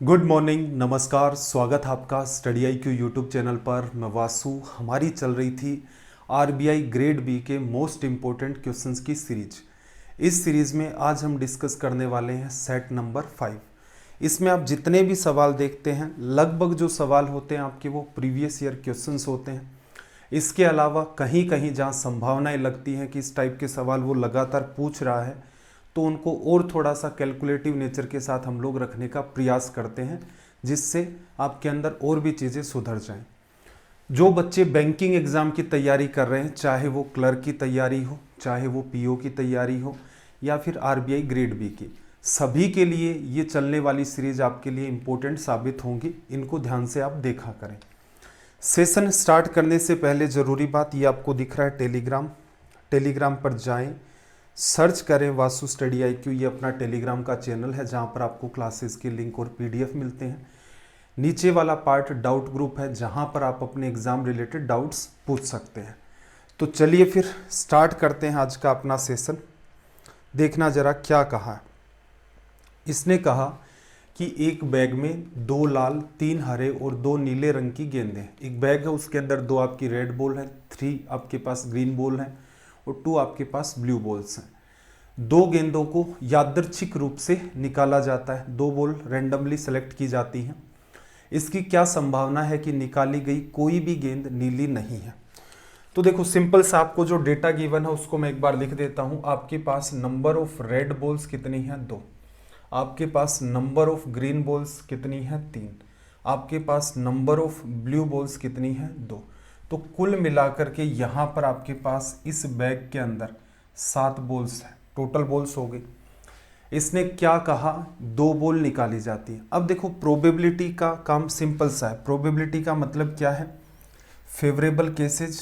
Good morning, नमस्कार। स्वागत है आपका study I Q YouTube channel पर। मैं वासु। हमारी चल रही थी आरबीआई ग्रेड बी के मोस्ट इम्पोर्टेंट क्वेश्चंस की सीरीज। इस सीरीज में आज हम डिस्कस करने वाले हैं सेट नंबर 5। इसमें आप जितने भी सवाल देखते हैं लगभग जो सवाल होते हैं आपके वो प्रीवियस ईयर क्वेश्चंस होते हैं। इसके अलावा कहीं कहीं जहाँ संभावनाएं लगती हैं कि इस टाइप के सवाल वो लगातार पूछ रहा है तो उनको और थोड़ा सा कैलकुलेटिव नेचर के साथ हम लोग रखने का प्रयास करते हैं, जिससे आपके अंदर और भी चीज़ें सुधर जाएं। जो बच्चे बैंकिंग एग्ज़ाम की तैयारी कर रहे हैं, चाहे वो क्लर्क की तैयारी हो, चाहे वो पीओ की तैयारी हो या फिर आरबीआई ग्रेड बी की, सभी के लिए ये चलने वाली सीरीज आपके लिए इम्पोर्टेंट साबित होंगी। इनको ध्यान से आप देखा करें। सेशन स्टार्ट करने से पहले ज़रूरी बात, ये आपको दिख रहा है टेलीग्राम पर जाएं, सर्च करें वासु स्टडी आई क्यू। ये अपना टेलीग्राम का चैनल है जहाँ पर आपको क्लासेस के लिंक और पीडीएफ मिलते हैं। नीचे वाला पार्ट डाउट ग्रुप है जहाँ पर आप अपने एग्ज़ाम रिलेटेड डाउट्स पूछ सकते हैं। तो चलिए फिर स्टार्ट करते हैं आज का अपना सेशन। देखना जरा क्या कहा है। इसने कहा कि एक बैग में 2 लाल, 3 हरे और 2 नीले रंग की गेंदें हैं। एक बैग है, उसके अंदर 2 आपकी रेड बॉल है, 3 आपके पास ग्रीन बॉल है और 2 आपके पास ब्लू बॉल्स हैं। 2 गेंदों को यादृच्छिक रूप से निकाला जाता है। 2 बॉल रैंडमली सेलेक्ट की जाती हैं। इसकी क्या संभावना है कि निकाली गई कोई भी गेंद नीली नहीं है। तो देखो सिंपल सा आपको जो डेटा गिवन है उसको मैं एक बार लिख देता हूं। आपके पास नंबर ऑफ रेड बॉल्स कितनी है? 2। आपके पास नंबर ऑफ ग्रीन बॉल्स कितनी है? 3। आपके पास नंबर ऑफ ब्लू बॉल्स कितनी है? 2। तो कुल मिलाकर के यहाँ पर आपके पास इस बैग के अंदर 7 बॉल्स है। टोटल बॉल्स हो गई। इसने क्या कहा? 2 बॉल निकाली जाती है। अब देखो प्रोबेबिलिटी का काम सिंपल सा है। प्रोबेबिलिटी का मतलब क्या है? फेवरेबल केसेज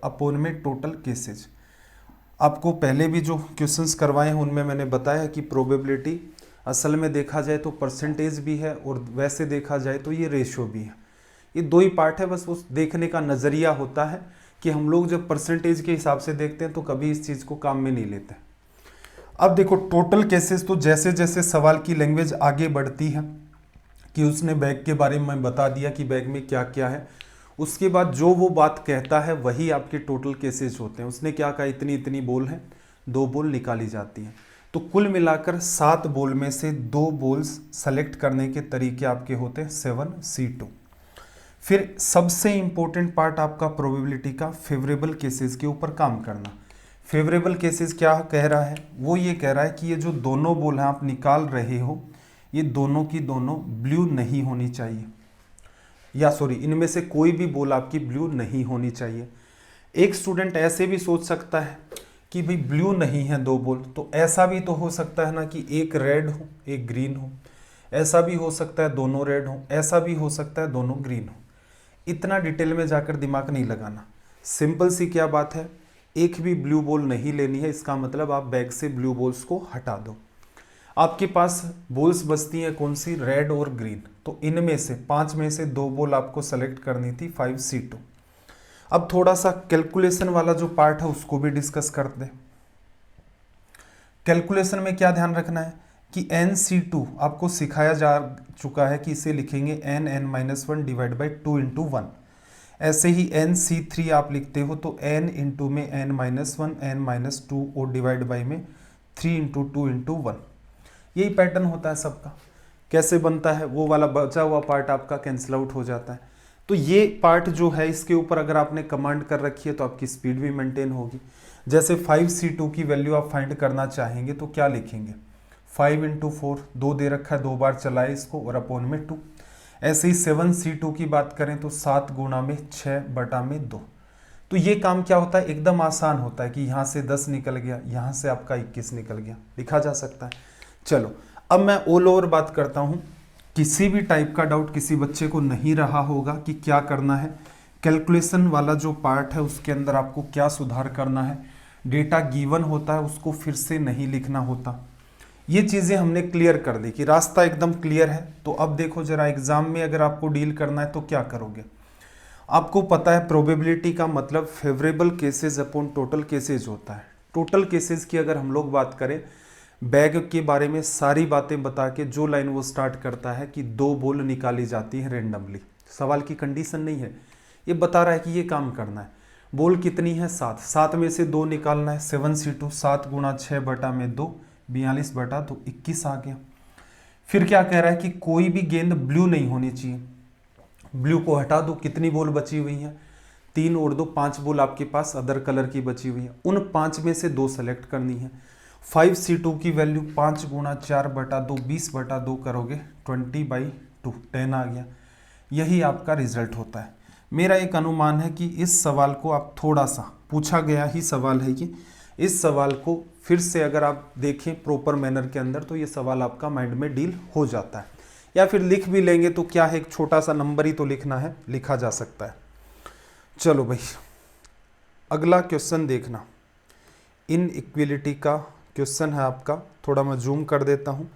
अपॉन में टोटल केसेज। आपको पहले भी जो क्वेश्चंस करवाए हैं उनमें मैंने बताया कि प्रोबेबिलिटी असल में देखा जाए तो परसेंटेज भी है और वैसे देखा जाए तो ये रेशियो भी है। ये 2 ही पार्ट है। बस उस देखने का नज़रिया होता है कि हम लोग जब परसेंटेज के हिसाब से देखते हैं तो कभी इस चीज़ को काम में नहीं लेते। अब देखो टोटल केसेस, तो जैसे जैसे सवाल की लैंग्वेज आगे बढ़ती है कि उसने बैग के बारे में बता दिया कि बैग में क्या क्या है, उसके बाद जो वो बात कहता है वही आपके टोटल केसेस होते हैं। उसने क्या कहा? इतनी इतनी बॉल है, 2 बॉल निकाली जाती हैं। तो कुल मिलाकर 7 बॉल में से 2 बॉल्स सेलेक्ट करने के तरीके आपके होते हैं 7C2। फिर सबसे इंपॉर्टेंट पार्ट आपका प्रोबेबिलिटी का फेवरेबल केसेस के ऊपर काम करना। फेवरेबल केसेस क्या कह रहा है? वो ये कह रहा है कि ये जो दोनों बॉल हैं आप निकाल रहे हो, ये दोनों की दोनों ब्लू नहीं होनी चाहिए, या सॉरी इनमें से कोई भी बॉल आपकी ब्लू नहीं होनी चाहिए। एक स्टूडेंट ऐसे भी सोच सकता है कि भाई ब्लू नहीं है 2 बॉल, तो ऐसा भी तो हो सकता है ना कि एक रेड हो एक ग्रीन हो। ऐसा भी हो सकता है दोनों रेड हो, ऐसा भी हो सकता है दोनों ग्रीन हो। इतना डिटेल में जाकर दिमाग नहीं लगाना। सिंपल सी क्या बात है, एक भी ब्लू बॉल नहीं लेनी है। इसका मतलब आप बैग से ब्लू बॉल्स को हटा दो। आपके पास बॉल्स बचती हैं कौन सी? रेड और ग्रीन। तो इनमें से 5 में से 2 बॉल आपको सेलेक्ट करनी थी 5C2। अब थोड़ा सा कैलकुलेशन वाला जो पार्ट है उसको भी डिस्कस करते हैं। कैलकुलेशन में क्या ध्यान रखना है कि NC2 आपको सिखाया जा चुका है कि इसे लिखेंगे n(n-1) डिवाइड बाई 2 इंटू 1। ऐसे ही NC3 आप लिखते हो तो n इंटू में n-1 n-2 और डिवाइड बाई में 3 इंटू 2 इंटू 1। यही पैटर्न होता है सबका। कैसे बनता है? वो वाला बचा हुआ पार्ट आपका कैंसिल आउट हो जाता है। तो ये पार्ट जो है इसके ऊपर अगर आपने कमांड कर रखी है तो आपकी स्पीड भी मेंटेन होगी। जैसे 5C2 की वैल्यू आप फाइंड करना चाहेंगे तो क्या लिखेंगे? 5 इंटू 4, 2 दे रखा है, 2 बार चलाए इसको और अपॉन में 2। ऐसे ही 7C2 की बात करें तो 7 गुणा में 6 बटा में 2। तो ये काम क्या होता है? एकदम आसान होता है कि यहाँ से 10 निकल गया, यहाँ से आपका 21 निकल गया, लिखा जा सकता है। चलो अब मैं ऑल ओवर बात करता हूँ। किसी भी टाइप का डाउट किसी बच्चे को नहीं रहा होगा कि क्या करना है। कैलकुलेशन वाला जो पार्ट है उसके अंदर आपको क्या सुधार करना है। डेटा गिवन होता है उसको फिर से नहीं लिखना होता। ये चीज़ें हमने क्लियर कर दी कि रास्ता एकदम क्लियर है। तो अब देखो जरा एग्जाम में अगर आपको डील करना है तो क्या करोगे। आपको पता है प्रोबेबिलिटी का मतलब favourable cases upon total cases होता है। टोटल केसेस की अगर हम लोग बात करें, बैग के बारे में सारी बातें बता के जो लाइन वो स्टार्ट करता है कि 2 बॉल निकाली जाती है रेंडमली, सवाल की कंडीशन नहीं है, ये बता रहा है कि ये काम करना है। बॉल कितनी है 7, 7 में से 2 निकालना है, 7C2 7 गुणा 6 बटा में 2 42 बटा 2 21 आ गया। फिर क्या कह रहा है कि कोई भी गेंद ब्लू नहीं होनी चाहिए, ब्लू को हटा दो, कितनी बॉल बची हुई है 3 और 2 5 बॉल आपके पास अदर कलर की बची हुई है, उन 5 में से 2 सेलेक्ट करनी है। 5C2 की वैल्यू 5 गुणा 4 बटा 2 20 बटा 2 करोगे 20/2 10 आ गया। यही आपका रिजल्ट होता है। मेरा एक अनुमान है कि इस सवाल को आप थोड़ा सा, पूछा गया ही सवाल है कि इस सवाल को फिर से अगर आप देखें प्रॉपर मैनर के अंदर तो ये सवाल आपका माइंड में डील हो जाता है, या फिर लिख भी लेंगे तो क्या है, एक छोटा सा नंबर ही तो लिखना है, लिखा जा सकता है। चलो भाई अगला क्वेश्चन देखना, इन इक्विलिटी का क्वेश्चन है आपका, थोड़ा मैं जूम कर देता हूँ।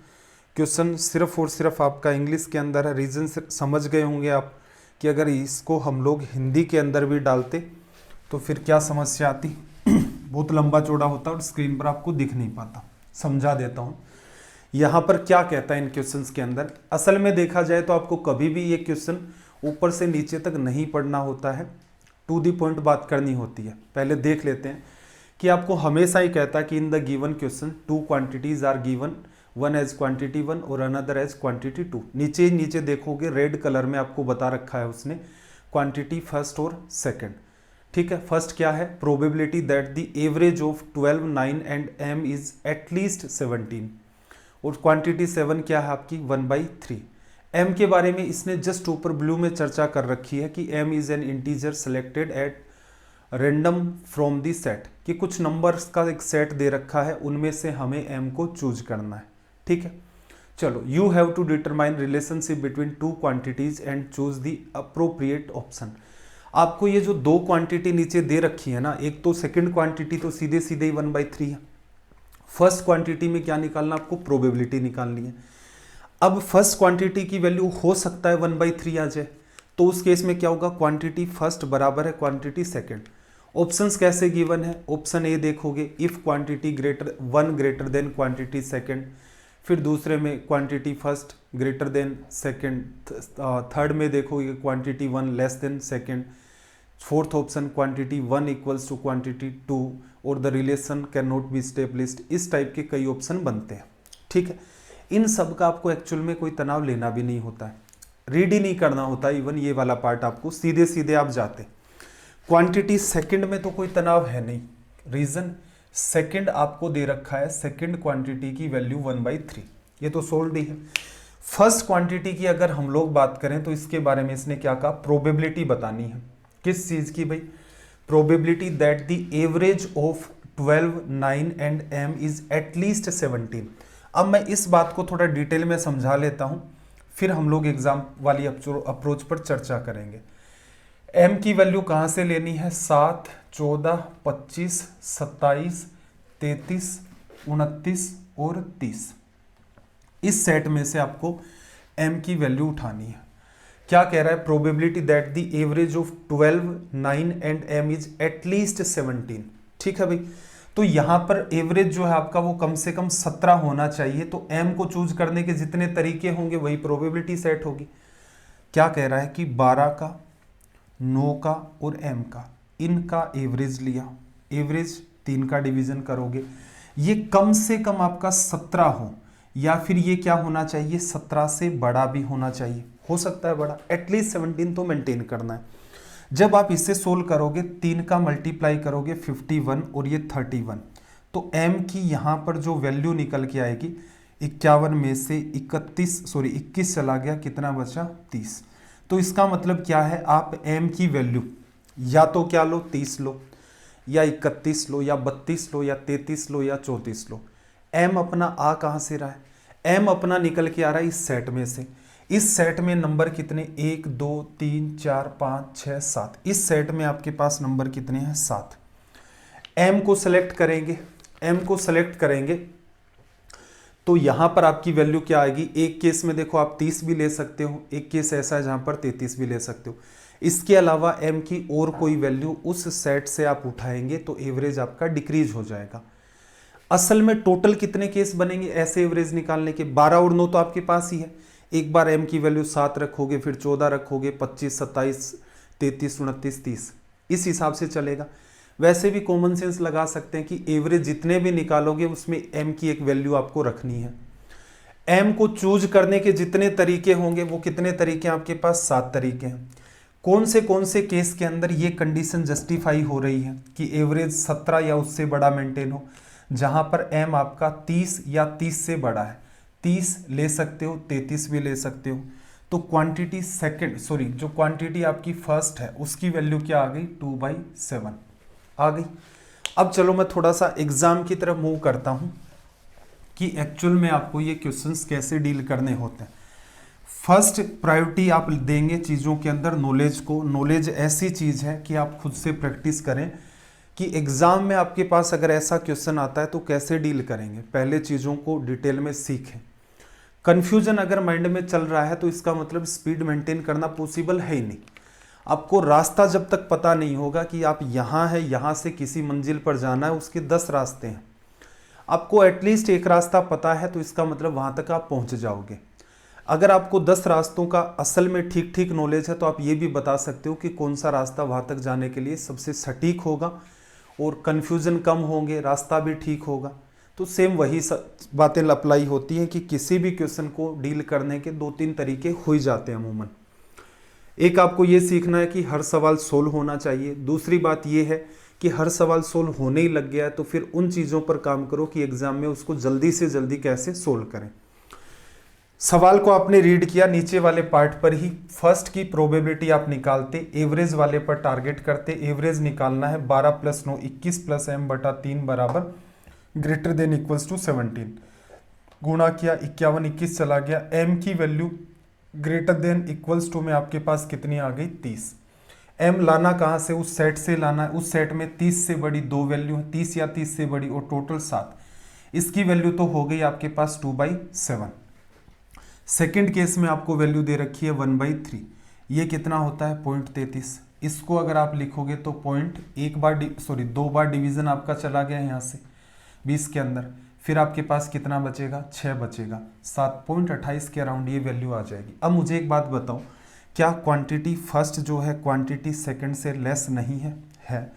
क्वेश्चन सिर्फ और सिर्फ आपका इंग्लिश के अंदर है, रीजन समझ गए होंगे आप कि अगर इसको हम लोग हिंदी के अंदर भी डालते तो फिर क्या समस्या आती बहुत लंबा चौड़ा होता और स्क्रीन पर आपको दिख नहीं पाता। समझा देता हूँ यहाँ पर क्या कहता है इन क्वेश्चंस के अंदर। असल में देखा जाए तो आपको कभी भी ये क्वेश्चन ऊपर से नीचे तक नहीं पढ़ना होता है, टू दी पॉइंट बात करनी होती है। पहले देख लेते हैं कि आपको हमेशा ही कहता है कि in the given question 2 quantities are given, one as quantity 1 और अनदर एज क्वांटिटी 2। नीचे नीचे देखोगे रेड कलर में आपको बता रखा है उसने क्वांटिटी फर्स्ट और सेकंड। ठीक है, फर्स्ट क्या है, probability that the average of 12 9 and m is at least 17, और क्वांटिटी 7 क्या है आपकी 1/3। m के बारे में इसने जस्ट ऊपर ब्लू में चर्चा कर रखी है कि m is an integer selected at random from the set, कि कुछ नंबर्स का एक सेट दे रखा है, उनमें से हमें m को चूज करना है। ठीक है, चलो you have to determine relationship between 2 quantities and choose the appropriate option. आपको ये जो 2 क्वांटिटी नीचे दे रखी है ना, एक तो सेकंड क्वांटिटी तो सीधे सीधे ही 1/3 है, फर्स्ट क्वांटिटी में क्या निकालना, आपको प्रोबेबिलिटी निकालनी है। अब फर्स्ट क्वांटिटी की वैल्यू हो सकता है 1/3 आ जाए, तो उस केस में क्या होगा, क्वांटिटी फर्स्ट बराबर है क्वांटिटी सेकंड। ऑप्शंस कैसे गिवन है, ऑप्शन ए देखोगे if quantity greater than quantity second, फिर दूसरे में quantity first greater than second, third में देखोगे quantity 1 less than second, fourth option quantity 1 equals to quantity 2 और the relation can not be established. इस type के कई ऑप्शन बनते हैं। ठीक है, इन सब का आपको एक्चुअल में कोई तनाव लेना भी नहीं होता है, रीड ही नहीं करना होता, इवन ये वाला पार्ट आपको सीधे सीधे आप जाते। क्वांटिटी सेकंड में तो कोई तनाव है नहीं, रीजन सेकंड आपको दे रखा है, सेकंड क्वांटिटी की वैल्यू 1/3, ये तो सोल्ड ही है। फर्स्ट क्वांटिटी की अगर हम लोग बात करें तो इसके बारे में इसने क्या कहा, प्रोबेबिलिटी बतानी है। किस चीज की भाई, probability that the average of 12 9 and m is at least 17। अब मैं इस बात को थोड़ा डिटेल में समझा लेता हूं, फिर हम लोग एग्जाम वाली अप्रोच पर चर्चा करेंगे। m की वैल्यू कहां से लेनी है, 7 14 25 27 33 29 और 30, इस सेट में से आपको m की वैल्यू उठानी है। क्या कह रहा है, probability that the average of 12 9 and m is at least 17। ठीक है भाई, तो यहां पर एवरेज जो है आपका वो कम से कम 17 होना चाहिए, तो m को चूज करने के जितने तरीके होंगे वही प्रोबेबिलिटी सेट होगी। क्या कह रहा है कि 12 का 9 का और m का, इनका एवरेज लिया, एवरेज 3 का डिवीजन करोगे, ये कम से कम आपका 17 हो, या फिर ये क्या होना चाहिए, 17 से बड़ा भी होना चाहिए, हो सकता है बड़ा, एटलीस्ट 17 तो मेंटेन करना है। जब आप इससे सोल्व करोगे, 3 का मल्टीप्लाई करोगे 51 और ये 31, तो m की यहाँ पर जो वैल्यू निकल के आएगी 51 में से 21 चला गया, कितना बचा 30। तो इसका मतलब क्या है, आप m की वैल्यू या तो क्या लो 30 लो या 31 लो या 32 लो या 33 लो या 34 लो। m अपना आ कहाँ से रहा है, m अपना निकल के आ रहा है इस सेट में से। इस सेट में नंबर कितने, 1 2 3 4 5 6 7, इस सेट में आपके पास नंबर कितने हैं, 7। m को सेलेक्ट करेंगे, m को सेलेक्ट करेंगे तो यहां पर आपकी वैल्यू क्या आएगी, एक केस में देखो आप 30 भी ले सकते हो, एक केस ऐसा है जहां पर 33 भी ले सकते हो। इसके अलावा m की और कोई वैल्यू उस सेट से आप उठाएंगे तो एवरेज आपका डिक्रीज हो जाएगा। असल में टोटल कितने केस बनेंगे ऐसे एवरेज निकालने के? 12 और 9 तो आपके पास ही है। एक बार m की वैल्यू 7 रखोगे, फिर 14 रखोगे, 25, 27, 33, 29, 30, इस हिसाब से चलेगा। वैसे भी कॉमन सेंस लगा सकते हैं कि एवरेज जितने भी निकालोगे उसमें m की एक वैल्यू आपको रखनी है। m को चूज करने के जितने तरीके होंगे, वो कितने तरीके हैं आपके पास? 7 तरीके हैं। कौन से केस के अंदर ये कंडीशन जस्टिफाई हो रही है कि एवरेज 17 या उससे बड़ा मेंटेन हो? जहां पर m आपका 30 या 30 से बड़ा है। 30 ले सकते हो, 33 भी ले सकते हो। तो क्वांटिटी जो क्वांटिटी आपकी फर्स्ट है उसकी वैल्यू क्या आ गई? 2/7 आ गई। अब चलो मैं थोड़ा सा एग्जाम की तरफ मूव करता हूं कि एक्चुअल में आपको ये क्वेश्चंस कैसे डील करने होते हैं। फर्स्ट प्रायोरिटी आप देंगे चीज़ों के अंदर नॉलेज को। नॉलेज ऐसी चीज़ है कि आप खुद से प्रैक्टिस करें कि एग्ज़ाम में आपके पास अगर ऐसा क्वेश्चन आता है तो कैसे डील करेंगे। पहले चीज़ों को डिटेल में सीखें। कन्फ्यूजन अगर माइंड में चल रहा है तो इसका मतलब स्पीड मेंटेन करना पॉसिबल है ही नहीं। आपको रास्ता जब तक पता नहीं होगा कि आप यहाँ है, यहाँ से किसी मंजिल पर जाना है, उसके 10 रास्ते हैं, आपको एटलीस्ट एक रास्ता पता है तो इसका मतलब वहाँ तक आप पहुँच जाओगे। अगर आपको 10 रास्तों का असल में ठीक ठीक नॉलेज है तो आप ये भी बता सकते हो कि कौन सा रास्ता वहाँ तक जाने के लिए सबसे सटीक होगा और कन्फ्यूज़न कम होंगे, रास्ता भी ठीक होगा। तो सेम वही बातें अप्लाई होती हैं कि किसी भी क्वेश्चन को डील करने के 2-3 तरीके हो ही जाते हैं अमूमन। एक आपको ये सीखना है कि हर सवाल सोल्व होना चाहिए। दूसरी बात ये है कि हर सवाल सोल्व होने ही लग गया है तो फिर उन चीज़ों पर काम करो कि एग्जाम में उसको जल्दी से जल्दी कैसे सोल्व करें। सवाल को आपने रीड किया, नीचे वाले पार्ट पर ही फर्स्ट की प्रोबेबिलिटी आप निकालते, एवरेज वाले पर टारगेट करते। एवरेज निकालना है 12 + 9 21 + m/3 बराबर ग्रेटर देन इक्वल्स टू 17। गुणा किया, 51 21 चला गया। m की value greater than equals to में आपके पास कितनी आ गई? 30। m लाना कहाँ से? उस सेट से लाना है। उस सेट में 30 से बड़ी 2 वैल्यू है, 30 या 30 से बड़ी, और टोटल 7। इसकी वैल्यू तो हो गई आपके पास 2/7। सेकेंड केस में आपको वैल्यू दे रखी है 1/3। ये कितना होता है? 0.33। इसको अगर आप लिखोगे तो दो बार डिवीजन आपका चला गया यहाँ से 20 के अंदर, फिर आपके पास कितना बचेगा? 6 बचेगा। 7.28 के अराउंड ये वैल्यू आ जाएगी। अब मुझे एक बात बताओ, क्या क्वांटिटी फर्स्ट जो है क्वांटिटी सेकंड से लेस नहीं है?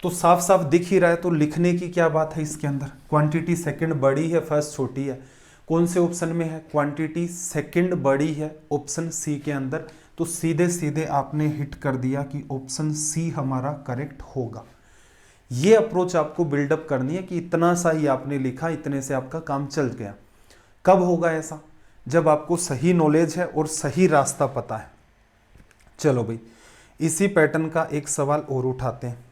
तो साफ साफ दिख ही रहा है, तो लिखने की क्या बात है इसके अंदर? क्वांटिटी सेकंड बड़ी है, फर्स्ट छोटी है। कौन से ऑप्शन में है? क्वांटिटी सेकंड बड़ी है ऑप्शन सी के अंदर। तो सीधे सीधे आपने हिट कर दिया कि ऑप्शन सी हमारा करेक्ट होगा। ये अप्रोच आपको बिल्डअप करनी है कि इतना सा ही आपने लिखा, इतने से आपका काम चल गया। कब होगा ऐसा? जब आपको सही नॉलेज है और सही रास्ता पता है। चलो भाई, इसी पैटर्न का एक सवाल और उठाते हैं।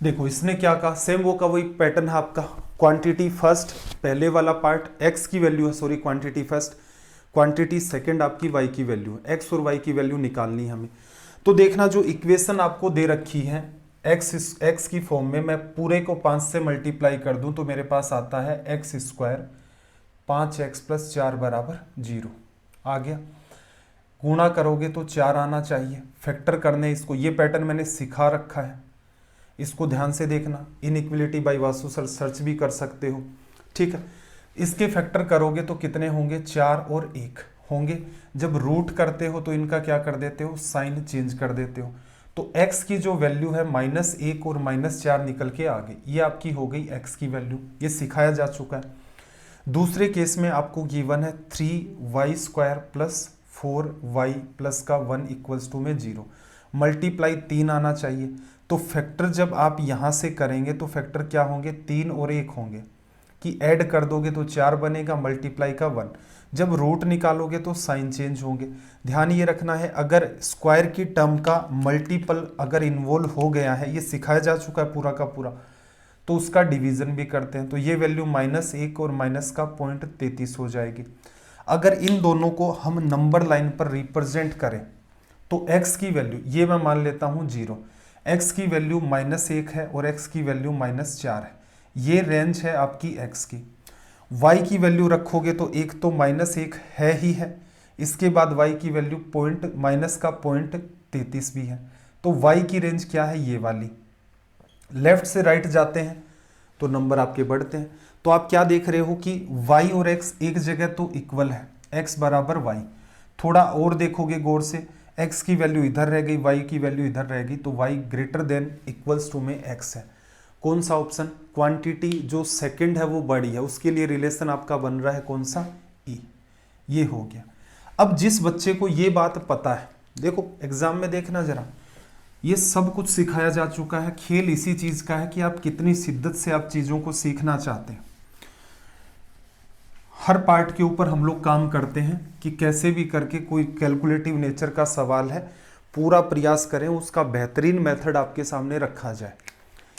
देखो इसने क्या कहा, सेम वो का वही पैटर्न है आपका। क्वांटिटी फर्स्ट पहले वाला पार्ट, x की वैल्यू है, sorry quantity first, quantity second आपकी y की वैल्यू है। x और y की वैल्यू निकालनी है हमें। तो देखना जो इक्वेशन आपको दे रखी है x की फॉर्म में, मैं पूरे को 5 से मल्टीप्लाई कर दूं तो मेरे पास आता है x² 5x + 4 बराबर 0 आ गया। गुणा करोगे तो 4 आना चाहिए। फैक्टर करने इसको, ये पैटर्न मैंने सिखा रखा है, इसको ध्यान से देखना। Inequality by Vasu sir search भी कर सकते हो, ठीक है। इसके फैक्टर करोगे तो कितने होंगे? 4 और 1 होंगे। जब रूट करते हो तो इनका क्या कर देते हो? साइन चेंज कर देते हो। तो x की जो वैल्यू है -1 और -4 निकल के आ गई। ये आपकी हो गई x की वैल्यू, ये सिखाया जा चुका है। दूसरे केस में आपको गिवन है 3y² + 4y + का 1 = में 0। मल्टीप्लाई 3 आना चाहिए। तो फैक्टर जब आप यहाँ से करेंगे तो फैक्टर क्या होंगे? 3 और 1 होंगे, कि ऐड कर दोगे तो 4 बनेगा, मल्टीप्लाई का 1। जब रूट निकालोगे तो साइन चेंज होंगे। ध्यान ये रखना है, अगर स्क्वायर की टर्म का मल्टीपल अगर इन्वॉल्व हो गया है, ये सिखाया जा चुका है पूरा का पूरा, तो उसका डिवीजन भी करते हैं। तो ये वैल्यू -1 और माइनस का 0.33 हो जाएगी। अगर इन दोनों को हम नंबर लाइन पर रिप्रेजेंट करें तो x की वैल्यू, ये मैं मान लेता हूँ 0, x की वैल्यू -1 है और x की वैल्यू -4 है। ये रेंज है आपकी x की। y की वैल्यू रखोगे तो एक तो -1 है ही है, इसके बाद y की वैल्यू माइनस का 0.33 भी है। तो y की रेंज क्या है, ये वाली। लेफ्ट से राइट जाते हैं तो नंबर आपके बढ़ते हैं। तो आप क्या देख रहे हो कि y और x एक जगह तो इक्वल है, x बराबर y। थोड़ा और देखोगे गौर से, x की वैल्यू इधर रह गई, y की वैल्यू इधर रह गई, तो y greater than equals to में x है। कौन सा ऑप्शन, क्वांटिटी जो सेकंड है वो बड़ी है, उसके लिए रिलेशन आपका बन रहा है कौन सा, e। ये हो गया। अब जिस बच्चे को ये बात पता है, देखो एग्जाम में देखना जरा, ये सब कुछ सिखाया जा चुका है, खेल इसी चीज का है कि आप कितनी शिद्दत से आप चीजों को सीखना चाहते हैं। हर पार्ट के ऊपर हम लोग काम करते हैं कि कैसे भी करके कोई कैलकुलेटिव नेचर का सवाल है, पूरा प्रयास करें उसका बेहतरीन मेथड आपके सामने रखा जाए।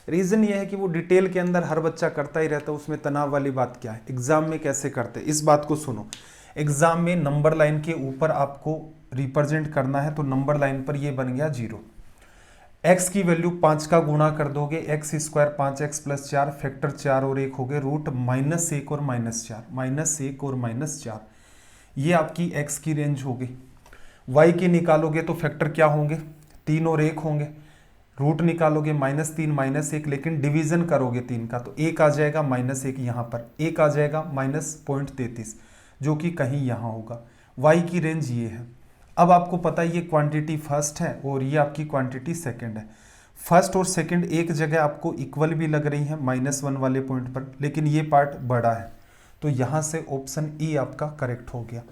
रीजन ये है कि वो डिटेल के अंदर हर बच्चा करता ही रहता है, उसमें तनाव वाली बात क्या है। एग्जाम में कैसे करते हैं इस बात को सुनो। एग्जाम में नंबर लाइन के ऊपर आपको रिप्रेजेंट करना है, तो नंबर लाइन पर ये बन गया 0। x की वैल्यू 5 का गुणा कर दोगे, x square 5x plus 4, factor 4 और 1 हो गए, रूट -1 और -4, -1 और -4, ये आपकी x की रेंज होगी। y की निकालोगे तो फैक्टर क्या होंगे, 3 और 1 होंगे, रूट निकालोगे -3 -1, लेकिन डिवीजन करोगे 3 का तो 1 आ जाएगा, -1 यहाँ पर 1 आ जाएगा, -0.33 जो कि कहीं यहाँ होगा। y की रेंज ये है। अब आपको पता है ये क्वांटिटी फर्स्ट है और ये आपकी क्वांटिटी सेकंड है। फर्स्ट और सेकंड एक जगह आपको इक्वल भी लग रही है -1 वाले पॉइंट पर, लेकिन ये पार्ट बड़ा है, तो यहाँ से ऑप्शन ई आपका करेक्ट हो गया।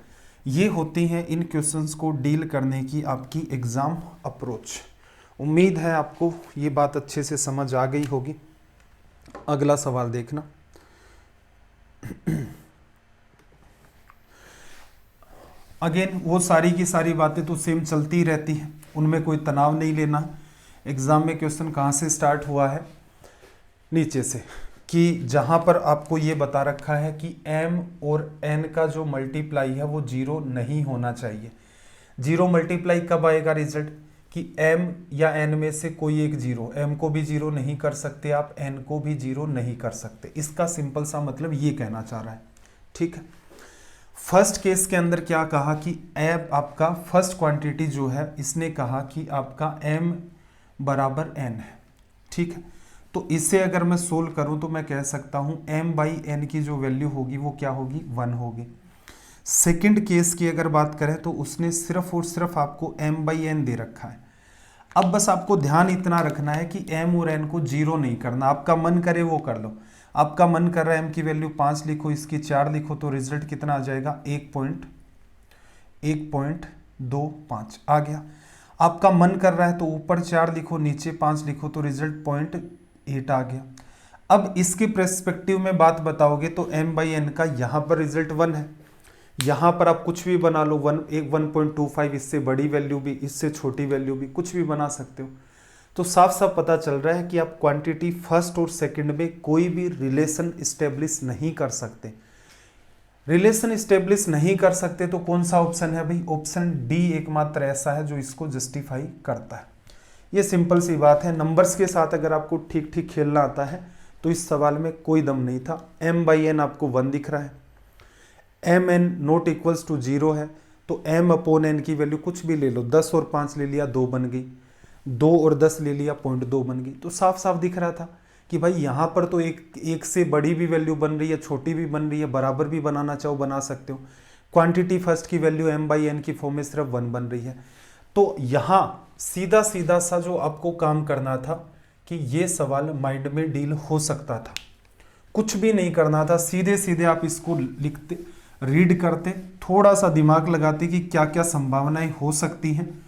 ये होती हैं इन क्वेश्चंस को डील करने की आपकी एग्ज़ाम अप्रोच। उम्मीद है आपको ये बात अच्छे से समझ आ गई होगी। अगला सवाल देखना। अगेन वो सारी की सारी बातें तो सेम चलती रहती हैं, उनमें कोई तनाव नहीं लेना। एग्ज़ाम में क्वेश्चन कहाँ से स्टार्ट हुआ है, नीचे से, कि जहाँ पर आपको ये बता रखा है कि m और n का जो मल्टीप्लाई है वो 0 नहीं होना चाहिए। 0 मल्टीप्लाई कब आएगा रिजल्ट, कि m या n में से कोई एक 0, m को भी 0 नहीं कर सकते आप, n को भी 0 नहीं कर सकते। इसका सिंपल सा मतलब ये कहना चाह रहा है, ठीक है। फर्स्ट केस के अंदर क्या कहा कि एब आपका फर्स्ट क्वांटिटी जो है, इसने कहा कि आपका m बराबर n है, ठीक है। तो इसे अगर मैं सोल्व करूं तो मैं कह सकता हूं m/n की जो वैल्यू होगी वो क्या होगी, 1 होगी। सेकंड केस की अगर बात करें तो उसने सिर्फ और सिर्फ आपको m/n दे रखा है। अब बस आपको ध्यान इतना रखना है कि m और n को 0 नहीं करना, आपका मन करे वो कर लो। आपका मन कर रहा है m की वैल्यू 5 लिखो, इसकी 4 लिखो, तो रिजल्ट कितना आ जाएगा, 1.25 आ गया। आपका मन कर रहा है तो ऊपर 4 लिखो, नीचे 5 लिखो, तो रिजल्ट 0.8 आ गया। अब इसके पर्सपेक्टिव में बात बताओगे तो m/n का यहाँ पर रिजल्ट 1 है, यहाँ पर आप कुछ भी बना लो, 1.25, इससे बड़ी वैल्यू भी, इससे छोटी वैल्यू भी, कुछ भी बना सकते हो। तो साफ साफ पता चल रहा है कि आप क्वांटिटी फर्स्ट और सेकंड में कोई भी रिलेशन इस्टेब्लिश नहीं कर सकते। रिलेशन इस्टेब्लिश नहीं कर सकते तो कौन सा ऑप्शन है भाई, ऑप्शन डी एकमात्र ऐसा है जो इसको जस्टिफाई करता है। ये सिंपल सी बात है। नंबर्स के साथ अगर आपको ठीक ठीक खेलना आता है तो इस सवाल में कोई दम नहीं था। m/n आपको 1 दिख रहा है, mn नॉट इक्वल्स टू 0 है, तो m/n की वैल्यू कुछ भी ले लो, 10 और 5 ले लिया 2 बन गई, 2 और 10 ले लिया 0.2 बन गई। तो साफ साफ दिख रहा था कि भाई यहाँ पर तो एक से बड़ी भी वैल्यू बन रही है, छोटी भी बन रही है, बराबर भी बनाना चाहो बना सकते हो। क्वांटिटी फर्स्ट की वैल्यू m/n की फॉर्म में सिर्फ 1 बन रही है। तो यहाँ सीधा सीधा सा जो आपको काम करना था कि ये सवाल माइंड में डील हो सकता था, कुछ भी नहीं करना था, सीधे सीधे आप इसको लिखते, रीड करते, थोड़ा सा दिमाग लगाते कि क्या क्या संभावनाएं हो सकती हैं।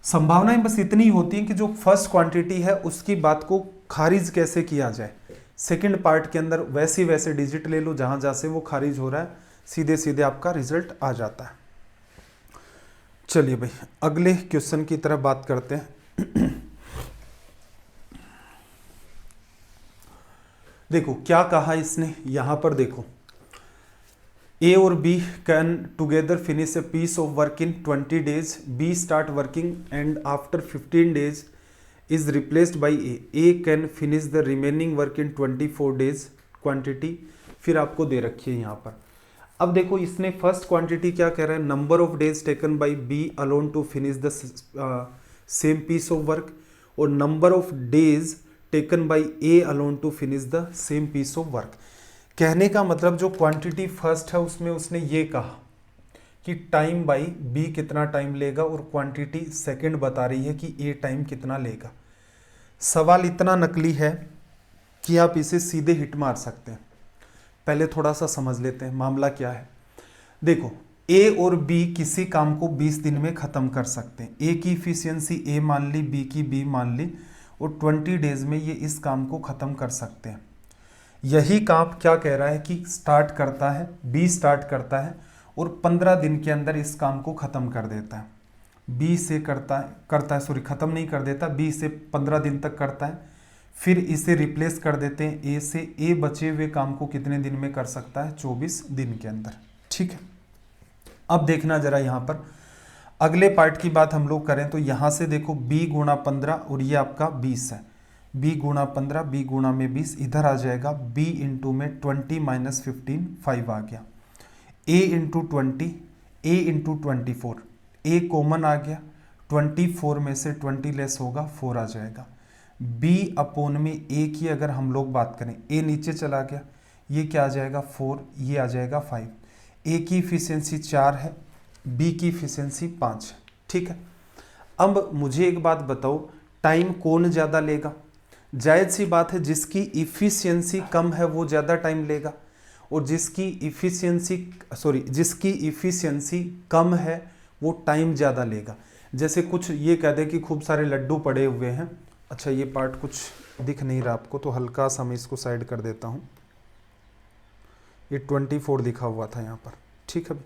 संभावनाएं बस इतनी होती हैं कि जो फर्स्ट क्वांटिटी है उसकी बात को खारिज कैसे किया जाए। सेकंड पार्ट के अंदर वैसे वैसे डिजिट ले लो जहां जहां से वो खारिज हो रहा है, सीधे सीधे आपका रिजल्ट आ जाता है। चलिए भाई अगले क्वेश्चन की तरफ बात करते हैं। देखो क्या कहा इसने, यहां पर देखो, A और B can together finish a piece of work in 20 days. B start working and after 15 days is replaced by A. A can finish the remaining work in 24 days. Quantity फिर आपको दे रखी है यहाँ पर। अब देखो इसने फर्स्ट क्वांटिटी क्या कह रहा है, number of days taken by B alone to finish the same piece of work, और number of days taken by A alone to finish the same piece of work. कहने का मतलब जो क्वांटिटी फर्स्ट है उसमें उसने ये कहा कि टाइम बाई बी कितना टाइम लेगा, और क्वांटिटी सेकंड बता रही है कि ए टाइम कितना लेगा। सवाल इतना नकली है कि आप इसे सीधे हिट मार सकते हैं। पहले थोड़ा सा समझ लेते हैं मामला क्या है। देखो, ए और बी किसी काम को 20 दिन में ख़त्म कर सकते हैं। ए की इफिशियंसी ए मान ली, बी की बी मान ली, और 20 डेज में ये इस काम को ख़त्म कर सकते हैं। यही काम क्या कह रहा है कि स्टार्ट करता है, बी स्टार्ट करता है और 15 दिन के अंदर इस काम को ख़त्म कर देता है। बी से करता है सॉरी ख़त्म नहीं कर देता, बी से 15 दिन तक करता है, फिर इसे रिप्लेस कर देते हैं ए से। ए बचे हुए काम को कितने दिन में कर सकता है? 24 दिन के अंदर। ठीक है, अब देखना जरा यहाँ पर अगले पार्ट की बात हम लोग करें तो यहाँ से देखो b गुणा 15 और ये आपका 20 है। b गुणा 15, b गुणा में 20, इधर आ जाएगा b इंटू में 20 माइनस 15, 5 आ गया। a into 20, a into 24, a common आ गया, 24 में से 20 लेस होगा 4 आ जाएगा। b अपोन में a की अगर हम लोग बात करें, a नीचे चला गया, ये क्या आ जाएगा 4, ये आ जाएगा 5। a की इफिशियंसी 4 है, b की इफिशियंसी 5 है। ठीक है, अब मुझे एक बात बताओ, टाइम कौन ज़्यादा लेगा? जायज़ सी बात है, जिसकी इफिशियंसी कम है वो ज़्यादा टाइम लेगा, और जिसकी इफिशियंसी कम है वो टाइम ज़्यादा लेगा। जैसे कुछ ये कह दे कि खूब सारे लड्डू पड़े हुए हैं। अच्छा, ये पार्ट कुछ दिख नहीं रहा आपको तो हल्का सा मैं इसको साइड कर देता हूँ। ये 24 लिखा हुआ था यहाँ पर। ठीक है,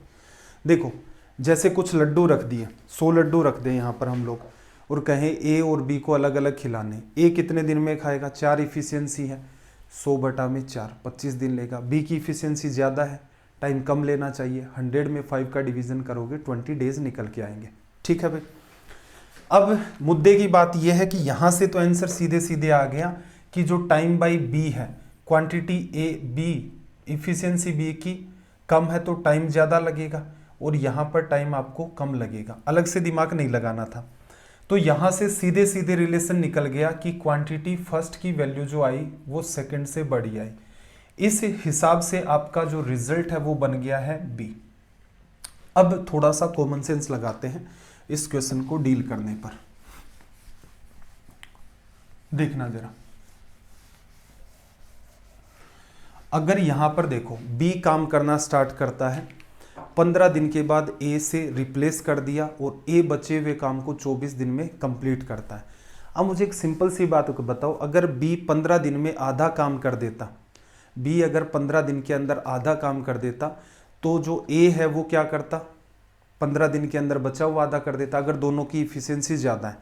देखो जैसे कुछ लड्डू रख दिए, 100 लड्डू रख दें यहाँ पर हम लोग, और कहें ए और बी को अलग अलग खिलाने। ए कितने दिन में खाएगा? 4 इफिशियंसी है, 100 बटा में 4, 25 दिन लेगा। बी की इफिशियंसी ज़्यादा है, टाइम कम लेना चाहिए, 100 में 5 का डिवीज़न करोगे 20 डेज निकल के आएंगे। ठीक है भाई, अब मुद्दे की बात यह है कि यहाँ से तो आंसर सीधे सीधे आ गया कि जो टाइम बाई बी है, quantity A B, efficiency B की कम है तो टाइम ज़्यादा लगेगा, और यहाँ पर टाइम आपको कम लगेगा। अलग से दिमाग नहीं लगाना था। तो यहाँ से सीधे सीधे रिलेशन निकल गया कि क्वांटिटी फर्स्ट की वैल्यू जो आई वो सेकंड से बड़ी आई। इस हिसाब से आपका जो रिजल्ट है वो बन गया है बी। अब थोड़ा सा कॉमन सेंस लगाते हैं इस क्वेश्चन को डील करने पर। देखना जरा, अगर यहां पर देखो बी काम करना स्टार्ट करता है, 15 दिन के बाद ए से रिप्लेस कर दिया, और ए बचे हुए काम को 24 दिन में कंप्लीट करता है। अब मुझे एक सिंपल सी बात बताओ, अगर बी 15 दिन में आधा काम कर देता, बी अगर 15 दिन के अंदर आधा काम कर देता, तो जो ए है वो क्या करता? 15 दिन के अंदर बचा हुआ आधा कर देता, अगर दोनों की इफिशियंसी ज़्यादा है।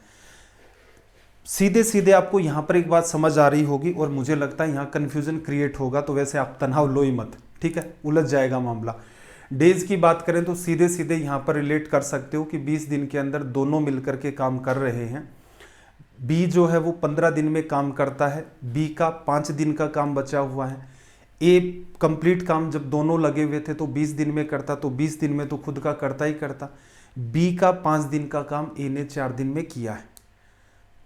सीधे सीधे आपको यहाँ पर एक बात समझ आ रही होगी, और मुझे लगता है यहाँ कन्फ्यूजन क्रिएट होगा, तो वैसे आप तनाव लो ही मत। ठीक है, उलझ जाएगा मामला। डेज की बात करें तो सीधे सीधे यहाँ पर रिलेट कर सकते हो कि 20 दिन के अंदर दोनों मिलकर के काम कर रहे हैं। बी जो है वो 15 दिन में काम करता है, बी का 5 दिन का काम बचा हुआ है। ए कंप्लीट काम जब दोनों लगे हुए थे तो 20 दिन में करता, तो 20 दिन में तो खुद का करता ही करता। बी का 5 दिन का काम ए ने 4 दिन में किया है।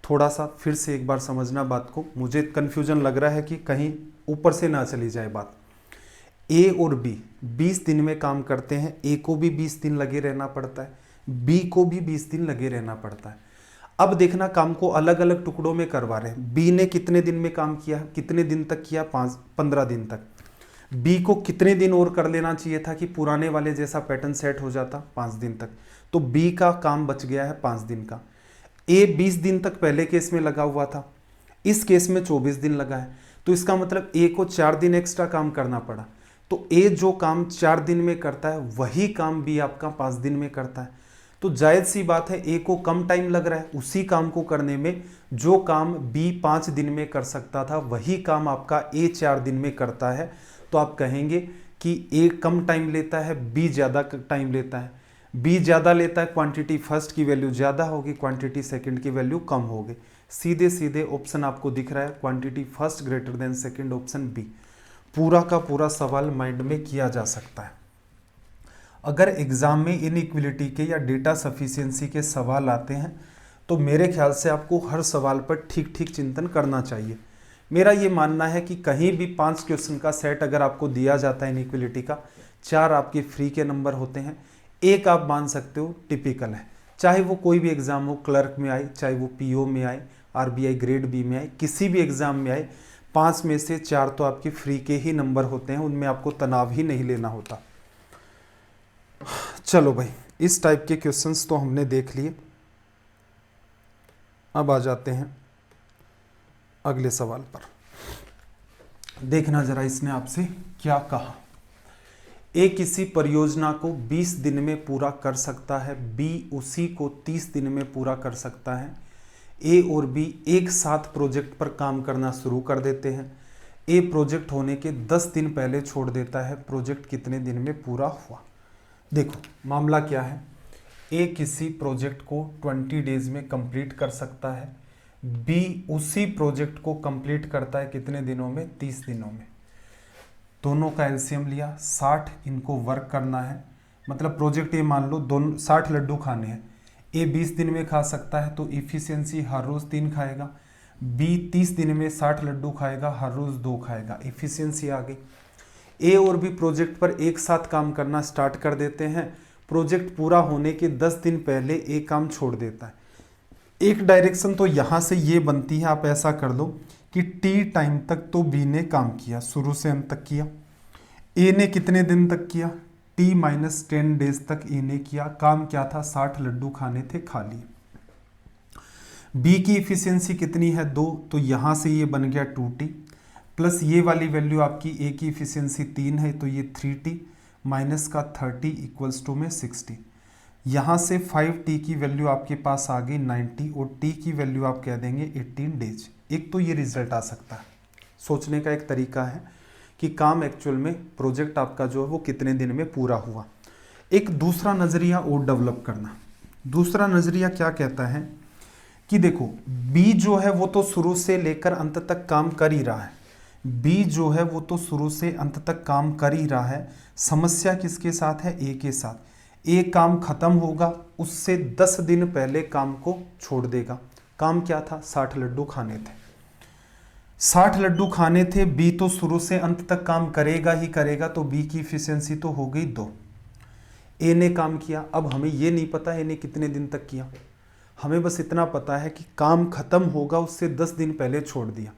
थोड़ा सा फिर से एक बार समझना बात को, मुझे कन्फ्यूजन लग रहा है कि कहीं ऊपर से ना चली जाए बात। ए और बी 20 दिन में काम करते हैं, ए को भी 20 दिन लगे रहना पड़ता है, बी को भी 20 दिन लगे रहना पड़ता है। अब देखना, काम को अलग अलग टुकड़ों में करवा रहे हैं। बी ने कितने दिन में काम किया, कितने दिन तक किया? 15 दिन तक। बी को कितने दिन और कर लेना चाहिए था कि पुराने वाले जैसा पैटर्न सेट हो जाता? 5 दिन तक। तो बी का काम बच गया है 5 दिन का। ए 20 दिन तक पहले केस में लगा हुआ था, इस केस में 24 दिन लगा है, तो इसका मतलब ए को 4 दिन एक्स्ट्रा काम करना पड़ा। तो ए जो काम 4 दिन में करता है वही काम बी आपका 5 दिन में करता है। तो जायज़ सी बात है, ए को कम टाइम लग रहा है उसी काम को करने में, जो काम बी 5 दिन में कर सकता था वही काम आपका ए 4 दिन में करता है। तो आप कहेंगे कि ए कम टाइम लेता है, बी ज़्यादा टाइम लेता है। बी ज़्यादा लेता है, क्वांटिटी फर्स्ट की वैल्यू ज़्यादा होगी, क्वांटिटी सेकंड की वैल्यू कम होगी। सीधे सीधे ऑप्शन आपको दिख रहा है, quantity first greater than second, option B. पूरा का पूरा सवाल माइंड में किया जा सकता है। अगर एग्जाम में इनइक्वलिटी के या डेटा सफिशिएंसी के सवाल आते हैं तो मेरे ख्याल से आपको हर सवाल पर ठीक ठीक चिंतन करना चाहिए। मेरा ये मानना है कि कहीं भी 5 क्वेश्चन का सेट अगर आपको दिया जाता है इनइक्वलिटी का, 4 आपके फ्री के नंबर होते हैं, एक आप मान सकते हो टिपिकल है। चाहे वो कोई भी एग्जाम हो, क्लर्क में आए, चाहे वो पीओ में आए, आरबीआई ग्रेड बी में आए, किसी भी एग्जाम में आए, 5 में से 4 तो आपके फ्री के ही नंबर होते हैं, उनमें आपको तनाव ही नहीं लेना होता। चलो भाई, इस टाइप के क्वेश्चंस तो हमने देख लिए। अब आ जाते हैं अगले सवाल पर। देखना जरा इसने आपसे क्या कहा। ए किसी परियोजना को 20 दिन में पूरा कर सकता है, बी उसी को 30 दिन में पूरा कर सकता है। ए और बी एक साथ प्रोजेक्ट पर काम करना शुरू कर देते हैं। ए प्रोजेक्ट होने के 10 दिन पहले छोड़ देता है, प्रोजेक्ट कितने दिन में पूरा हुआ? देखो मामला क्या है, ए किसी प्रोजेक्ट को 20 डेज में कंप्लीट कर सकता है, बी उसी प्रोजेक्ट को कंप्लीट करता है कितने दिनों में? 30 दिनों में। दोनों का एलसीएम लिया, 60, इनको वर्क करना है, मतलब प्रोजेक्ट ये मान लो दोनों 60 लड्डू खाने हैं। ए 20 दिन में खा सकता है तो इफिशियंसी हर रोज 3 खाएगा, बी 30 दिन में 60 लड्डू खाएगा, हर रोज 2 खाएगा, इफिशियंसी आ गई। ए और बी प्रोजेक्ट पर एक साथ काम करना स्टार्ट कर देते हैं, प्रोजेक्ट पूरा होने के 10 दिन पहले ए काम छोड़ देता है। एक डायरेक्शन तो यहाँ से ये बनती है, आप ऐसा कर लो कि टी टाइम तक तो बी ने काम किया, शुरू से अंत तक किया। ए ने कितने दिन तक किया? टी माइनस 10 डेज तक ए ने किया। काम क्या था? 60 लड्डू खाने थे, खा लिए। बी की इफिशियंसी कितनी है? 2, तो यहाँ से ये बन गया 2t प्लस ये वाली वैल्यू आपकी ए की इफिशियंसी 3 है तो ये 3t माइनस का 30 इक्वल्स टू में 60। यहाँ से 5t की वैल्यू आपके पास आ गई 90 और t की वैल्यू आप कह देंगे 18 डेज। एक तो ये रिजल्ट आ सकता है, सोचने का एक तरीका है कि काम एक्चुअल में प्रोजेक्ट आपका जो है वो कितने दिन में पूरा हुआ। एक दूसरा नज़रिया और डेवलप करना। दूसरा नज़रिया क्या कहता है कि देखो बी जो है वो तो शुरू से लेकर अंत तक काम कर ही रहा है, बी जो है वो तो शुरू से अंत तक काम कर ही रहा है। समस्या किसके साथ है? ए के साथ। ए काम खत्म होगा, उससे 10 दिन पहले काम को छोड़ देगा। काम क्या था? 60 लड्डू खाने थे, 60 लड्डू खाने थे। बी तो शुरू से अंत तक काम करेगा ही करेगा, तो बी की इफिशियंसी तो हो गई 2। ए ने काम किया, अब हमें ये नहीं पता ए ने कितने दिन तक किया, हमें बस इतना पता है कि काम खत्म होगा, उससे 10 दिन पहले छोड़ दिया।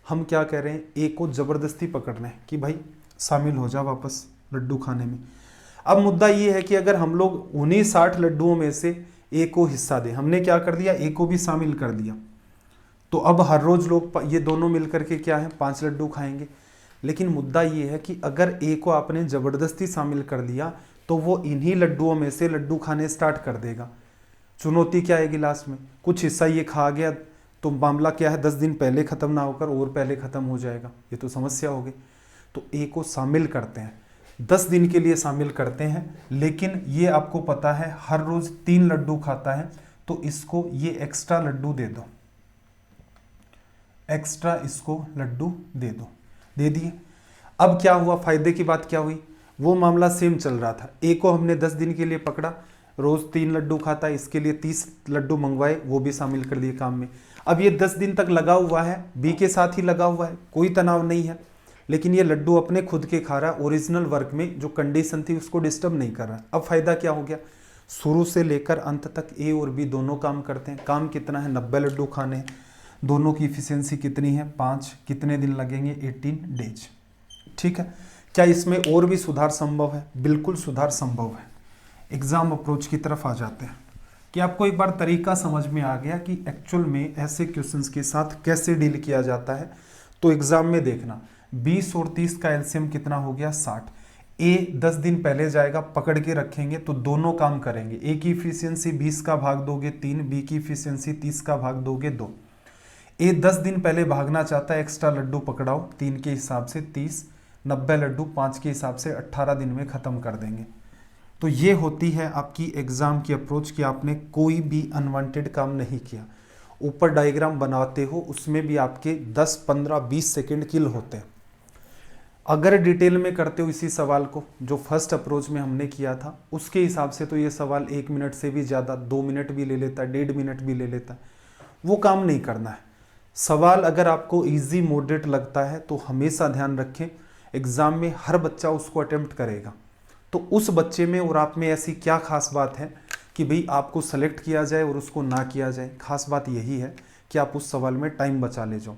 हम क्या कह रहे हैं? ए को ज़बरदस्ती पकड़ना है कि भाई शामिल हो जा वापस लड्डू खाने में। अब मुद्दा ये है कि अगर हम लोग उन्हीं 60 लड्डुओं में से ए को हिस्सा दें, हमने क्या कर दिया? ए को भी शामिल कर दिया, तो अब हर रोज लोग ये दोनों मिलकर के क्या है 5 लड्डू खाएंगे। लेकिन मुद्दा ये है कि अगर ए को आपने ज़बरदस्ती शामिल कर दिया तो वो इन्हीं लड्डुओं में से लड्डू खाने स्टार्ट कर देगा। चुनौती क्या आएगी लास्ट में? कुछ हिस्सा ये खा गया तो मामला क्या है 10 दिन पहले ख़त्म ना होकर और पहले ख़त्म हो जाएगा, ये तो समस्या होगी। तो ए को शामिल करते हैं, 10 दिन के लिए शामिल करते हैं, लेकिन ये आपको पता है हर रोज़ 3 लड्डू खाता है, तो इसको ये एक्स्ट्रा लड्डू दे दो, एक्स्ट्रा इसको लड्डू दे दो। दे दिए। अब क्या हुआ? फायदे की बात क्या हुई? वो मामला सेम चल रहा था, ए को हमने 10 दिन के लिए पकड़ा, रोज 3 लड्डू खाता है, इसके लिए 30 लड्डू मंगवाए, वो भी शामिल कर दिए काम में। अब ये 10 दिन तक लगा हुआ है, बी के साथ ही लगा हुआ है, कोई तनाव नहीं है, लेकिन ये लड्डू अपने खुद के खा रहा है, ओरिजिनल वर्क में जो कंडीशन थी उसको डिस्टर्ब नहीं कर रहा। अब फायदा क्या हो गया? शुरू से लेकर अंत तक ए और बी दोनों काम करते हैं। काम कितना है? 90 लड्डू खाने हैं, दोनों की इफिशियंसी कितनी है? 5। कितने दिन लगेंगे? 18 डेज। ठीक है। क्या इसमें और भी सुधार संभव है? बिल्कुल सुधार संभव है। एग्जाम अप्रोच की तरफ आ जाते हैं कि आपको एक बार तरीका समझ में आ गया कि एक्चुअल में ऐसे क्वेश्चंस के साथ कैसे डील किया जाता है। तो एग्जाम में देखना 20 और 30 का एलसीएम कितना हो गया? 60। ए 10 दिन पहले जाएगा, पकड़ के रखेंगे तो दोनों काम करेंगे। ए की इफिशियंसी 20 का भाग दोगे 3, बी की इफिशियंसी 30 का भाग दोगे 2। ए 10 दिन पहले भागना चाहता है, एक्स्ट्रा लड्डू पकड़ाओ, 3 के हिसाब से 30, 90 लड्डू 5 के हिसाब से 18 दिन में ख़त्म कर देंगे। तो ये होती है आपकी एग्ज़ाम की अप्रोच कि आपने कोई भी अनवांटेड काम नहीं किया। ऊपर डायग्राम बनाते हो उसमें भी आपके 10, 15, 20 सेकेंड किल होते हैं। अगर डिटेल में करते हो इसी सवाल को जो फर्स्ट अप्रोच में हमने किया था, उसके हिसाब से तो ये सवाल 1 मिनट से भी ज़्यादा, 2 मिनट भी ले लेता है, 1.5 मिनट भी ले लेता है। वो काम नहीं करना है। सवाल अगर आपको इजी मॉडरेट लगता है तो हमेशा ध्यान रखें, एग्ज़ाम में हर बच्चा उसको अटेम्प्ट करेगा। तो उस बच्चे में और आप में ऐसी क्या खास बात है कि भाई आपको सेलेक्ट किया जाए और उसको ना किया जाए? खास बात यही है कि आप उस सवाल में टाइम बचा ले जाओ।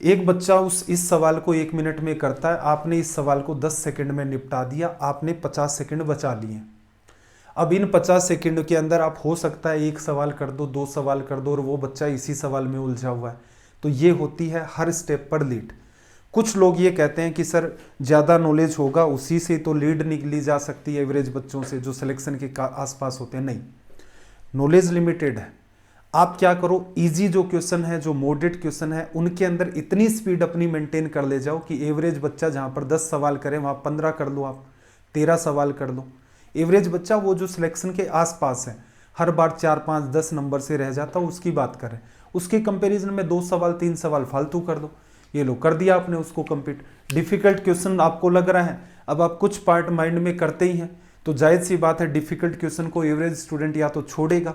एक बच्चा इस सवाल को 1 मिनट में करता है, आपने इस सवाल को 10 सेकंड में निपटा दिया, आपने 50 सेकंड बचा लिए। अब इन 50 सेकंड के अंदर आप हो सकता है 1 सवाल कर दो, 2 सवाल कर दो और वो बच्चा इसी सवाल में उलझा हुआ है। तो ये होती है हर स्टेप पर लीड। कुछ लोग ये कहते हैं कि सर ज़्यादा नॉलेज होगा उसी से तो लीड निकली जा सकती है एवरेज बच्चों से जो सिलेक्शन के आसपास होते हैं। नहीं, नॉलेज लिमिटेड है। आप क्या करो, इजी जो क्वेश्चन है, जो मॉडरेट क्वेश्चन है, उनके अंदर इतनी स्पीड अपनी मेंटेन कर ले जाओ कि एवरेज बच्चा जहाँ पर 10 सवाल करे वहाँ 15 कर लो, आप 13 सवाल कर लो। एवरेज बच्चा वो जो सिलेक्शन के आसपास है, हर बार 4, 5, 10 नंबर से रह जाता, उसकी बात करें। उसके कंपेरिजन में 2 सवाल 3 सवाल फालतू कर दो। ये लो, कर दिया आपने उसको कंप्लीट। डिफिकल्ट क्वेश्चन आपको लग रहा है, अब आप कुछ पार्ट माइंड में करते ही हैं, तो जायज़ सी बात है डिफिकल्ट क्वेश्चन को एवरेज स्टूडेंट या तो छोड़ेगा,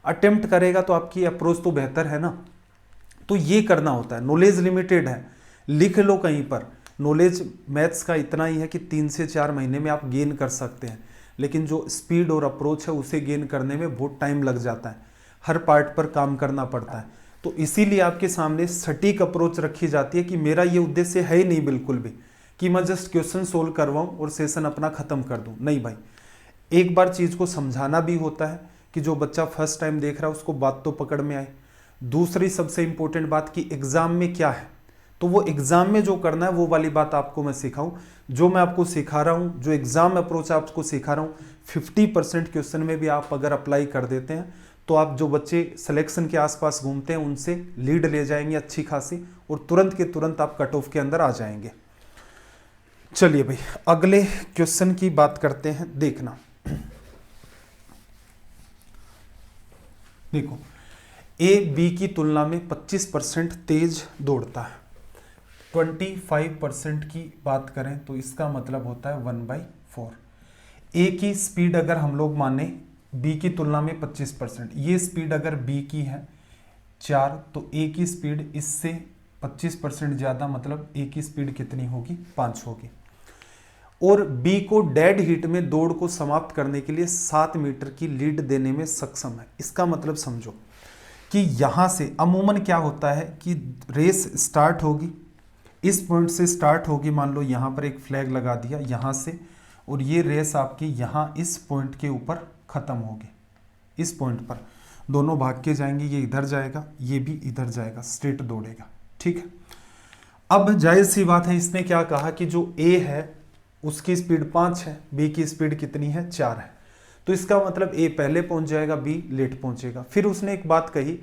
अटेम्प्ट करेगा, तो आपकी अप्रोच तो बेहतर है ना। तो ये करना होता है। नॉलेज लिमिटेड है, लिख लो कहीं पर। नॉलेज मैथ्स का इतना ही है कि 3 से 4 महीने में आप गेन कर सकते हैं, लेकिन जो स्पीड और अप्रोच है उसे गेन करने में बहुत टाइम लग जाता है, हर पार्ट पर काम करना पड़ता है। तो इसीलिए आपके सामने सटीक अप्रोच रखी जाती है कि मेरा ये उद्देश्य है ही नहीं बिल्कुल भी कि मैं जस्ट क्वेश्चन सोल्व करवाऊँ और सेशन अपना ख़त्म कर दूँ। नहीं भाई, एक बार चीज़ को समझाना भी होता है कि जो बच्चा फर्स्ट टाइम देख रहा है उसको बात तो पकड़ में आए। दूसरी सबसे इंपॉर्टेंट बात कि एग्ज़ाम में क्या है, तो वो एग्ज़ाम में जो करना है वो वाली बात आपको मैं सिखाऊं। जो मैं आपको सिखा रहा हूं, जो एग्ज़ाम अप्रोच आपको सिखा रहा हूं, 50% क्वेश्चन में भी आप अगर अप्लाई कर देते हैं तो आप जो बच्चे सिलेक्शन के आसपास घूमते हैं उनसे लीड ले जाएंगे अच्छी खासी, और तुरंत के तुरंत आप कट ऑफ के अंदर आ जाएंगे। चलिए भाई, अगले क्वेश्चन की बात करते हैं। देखना, देखो, ए बी की तुलना में 25% तेज दौड़ता है। 25% की बात करें तो इसका मतलब होता है 1/4। ए की स्पीड अगर हम लोग माने बी की तुलना में 25%, ये स्पीड अगर बी की है 4, तो ए की स्पीड इससे 25% ज़्यादा, मतलब ए की स्पीड कितनी होगी? 5 होगी। और बी को डेड हीट में दौड़ को समाप्त करने के लिए 7 मीटर की लीड देने में सक्षम है। इसका मतलब समझो कि यहाँ से अमूमन क्या होता है कि रेस स्टार्ट होगी, इस पॉइंट से स्टार्ट होगी, मान लो यहाँ पर एक फ्लैग लगा दिया यहाँ से, और ये रेस आपकी यहाँ इस पॉइंट के ऊपर ख़त्म होगी। इस पॉइंट पर दोनों भाग के जाएंगे, ये इधर जाएगा, ये भी इधर जाएगा, स्ट्रेट दौड़ेगा, ठीक है। अब जायज़ सी बात है, इसने क्या कहा कि जो ए है उसकी स्पीड 5 है, बी की स्पीड कितनी है? 4 है। तो इसका मतलब ए पहले पहुंच जाएगा, बी लेट पहुंचेगा। फिर उसने एक बात कही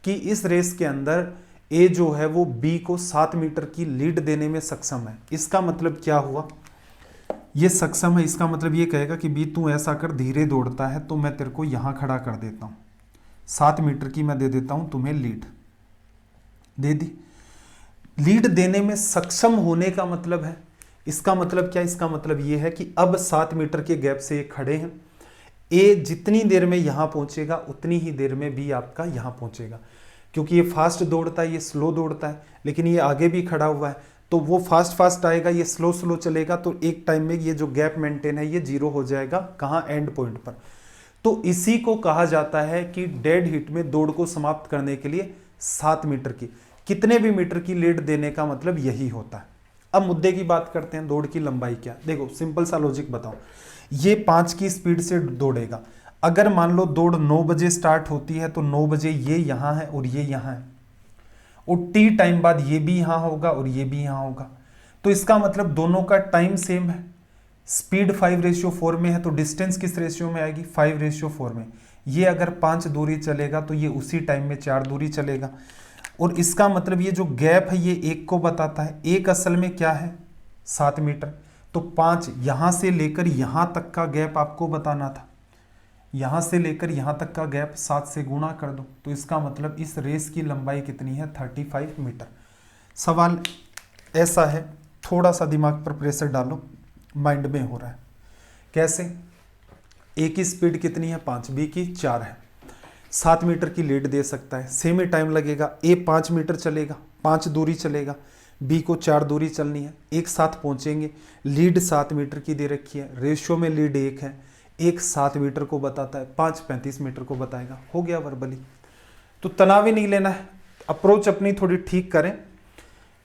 कि इस रेस के अंदर ए जो है वो बी को 7 मीटर की लीड देने में सक्षम है। इसका मतलब क्या हुआ? ये सक्षम है, इसका मतलब ये कहेगा कि बी तू ऐसा कर, धीरे दौड़ता है तो मैं तेरे को यहाँ खड़ा कर देता हूँ, 7 मीटर की मैं दे देता हूँ तुम्हें लीड, दे दी। लीड देने में सक्षम होने का मतलब है, इसका मतलब क्या? इसका मतलब ये है कि अब 7 मीटर के गैप से ये खड़े हैं। ए जितनी देर में यहाँ पहुँचेगा उतनी ही देर में बी आपका यहाँ पहुँचेगा, क्योंकि ये फास्ट दौड़ता है, ये स्लो दौड़ता है, लेकिन ये आगे भी खड़ा हुआ है, तो वो फास्ट आएगा, ये स्लो चलेगा, तो एक टाइम में ये जो गैप मेंटेन है ये 0 हो जाएगा। कहाँ? एंड पॉइंट पर। तो इसी को कहा जाता है कि डेड हिट में दौड़ को समाप्त करने के लिए 7 मीटर की, कितने भी मीटर की लीड देने का मतलब यही होता है। अब मुद्दे की बात करते हैं, दौड़ की लंबाई क्या? देखो सिंपल सा लॉजिक बताओ, ये 5 की स्पीड से दौड़ेगा। अगर मान लो दौड़ 9 बजे स्टार्ट होती है तो 9 बजे ये यहाँ है और ये यहाँ है, और टी टाइम बाद ये भी यहाँ होगा और ये भी यहाँ होगा, तो इसका मतलब दोनों का टाइम सेम है। स्पीड 5:4 में है तो डिस्टेंस किस रेशियो में आएगी? 5:4 में। ये अगर 5 दूरी चलेगा तो ये उसी टाइम में 4 दूरी चलेगा, और इसका मतलब ये जो गैप है ये 1 को बताता है। 1 असल में क्या है? 7 मीटर। तो 5 यहाँ से लेकर यहाँ तक का गैप आपको बताना था, यहाँ से लेकर यहाँ तक का गैप 7 से गुणा कर दो, तो इसका मतलब इस रेस की लंबाई कितनी है? 35 मीटर। सवाल ऐसा है, थोड़ा सा दिमाग पर प्रेशर डालो, माइंड में हो रहा है कैसे। ए की स्पीड कितनी है 5, बी की 4 है, 7 मीटर की लीड दे सकता है, सेम ही टाइम लगेगा। ए 5 मीटर चलेगा, 5 दूरी चलेगा, बी को 4 दूरी चलनी है, एक साथ पहुंचेंगे। लीड 7 मीटर की दे रखी है, रेशियो में लीड 1 है, एक 7 मीटर को बताता है, 5 35 मीटर को बताएगा। हो गया वर्बली। तो तनाव ही नहीं लेना है, अप्रोच अपनी थोड़ी ठीक करें।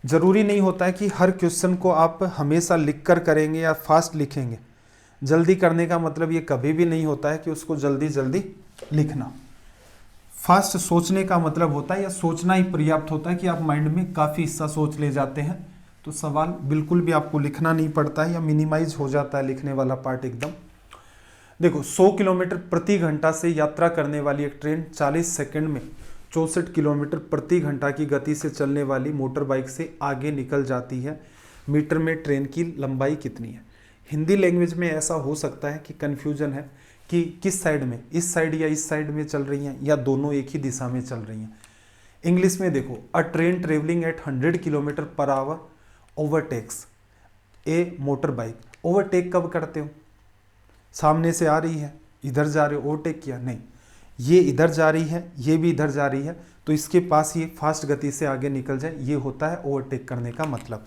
जरूरी नहीं होता है कि हर क्वेश्चन को आप हमेशा लिख कर करेंगे या फास्ट लिखेंगे। जल्दी करने का मतलब ये कभी भी नहीं होता है कि उसको जल्दी जल्दी लिखना। फास्ट सोचने का मतलब होता है या सोचना ही पर्याप्त होता है कि आप माइंड में काफ़ी हिस्सा सोच ले जाते हैं, तो सवाल बिल्कुल भी आपको लिखना नहीं पड़ता है या मिनिमाइज हो जाता है लिखने वाला पार्ट एकदम। देखो 100 किलोमीटर प्रति घंटा से यात्रा करने वाली एक ट्रेन 40 सेकंड में 64 किलोमीटर प्रति घंटा की गति से चलने वाली मोटर बाइक से आगे निकल जाती है। मीटर में ट्रेन की लंबाई कितनी है। हिंदी लैंग्वेज में ऐसा हो सकता है कि कन्फ्यूजन है कि किस साइड में, इस साइड या इस साइड में चल रही हैं या दोनों एक ही दिशा में चल रही हैं। इंग्लिश में देखो, अ train travelling at 100 kilometre per hour overtakes A motor bike. Overtake कब करते हो, सामने से आ रही है, इधर जा रहे हो, ओवरटेक किया नहीं, ये इधर जा रही है, ये भी इधर जा रही है, तो इसके पास ये फास्ट गति से आगे निकल जाए, ये होता है ओवरटेक करने का मतलब।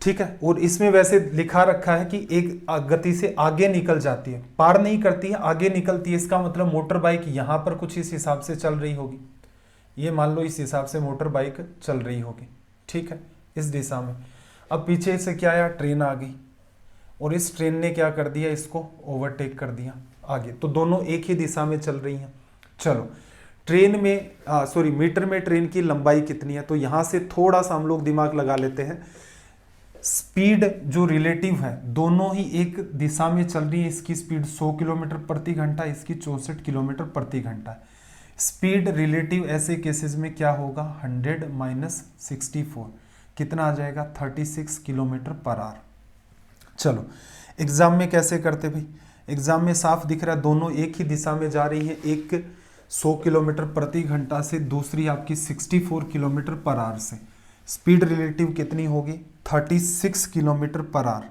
ठीक है। और इसमें वैसे लिखा रखा है कि एक गति से आगे निकल जाती है, पार नहीं करती है, आगे निकलती है। इसका मतलब मोटर बाइक यहां पर कुछ इस हिसाब से चल रही होगी, ये मान लो इस हिसाब से मोटर बाइक चल रही होगी। ठीक है, इस दिशा में। अब पीछे से क्या आया, ट्रेन आ गई और इस ट्रेन ने क्या कर दिया, इसको ओवरटेक कर दिया आगे, तो दोनों एक ही दिशा में चल रही हैं। चलो, ट्रेन में मीटर में ट्रेन की लंबाई कितनी है, तो यहां से थोड़ा सा हम लोग दिमाग लगा लेते हैं। स्पीड जो रिलेटिव है, दोनों ही एक दिशा में चल रही है। इसकी स्पीड 100 किलोमीटर प्रति घंटा, इसकी 64 किलोमीटर प्रति घंटा है। स्पीड रिलेटिव ऐसे केसेस में क्या होगा, 100 माइनस 64 कितना आ जाएगा, 36 किलोमीटर पर आवर। चलो, एग्जाम में कैसे करते भाई, एग्जाम में साफ दिख रहा है दोनों एक ही दिशा में जा रही है। एक 100 किलोमीटर प्रति घंटा से, दूसरी आपकी 64 किलोमीटर पर आवर से। स्पीड रिलेटिव कितनी होगी, 36 kilometre per hour.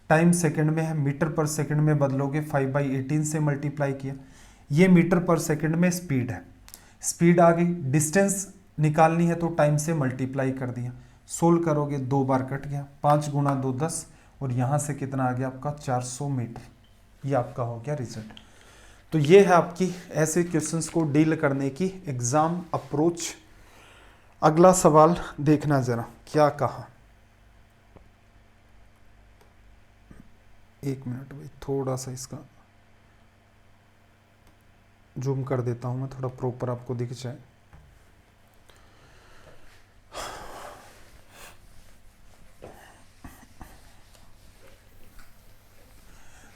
Time second में है, मीटर पर सेकंड में बदलोगे, 5/18 से मल्टीप्लाई किया, ये मीटर पर सेकंड में स्पीड है। स्पीड आ गई, डिस्टेंस निकालनी है तो टाइम से मल्टीप्लाई कर दिया, सोल्व करोगे 2 बार कट गया, 5 गुना 2 10, और यहाँ से कितना आ गया आपका 400 मीटर। ये आपका हो गया रिजल्ट। तो ये है आपकी ऐसे क्वेश्चंस को डील करने की एग्जाम अप्रोच। अगला सवाल देखना जरा क्या कहा। 1 मिनट भाई, थोड़ा सा इसका जूम कर देता हूं मैं, थोड़ा प्रॉपर आपको दिख जाए।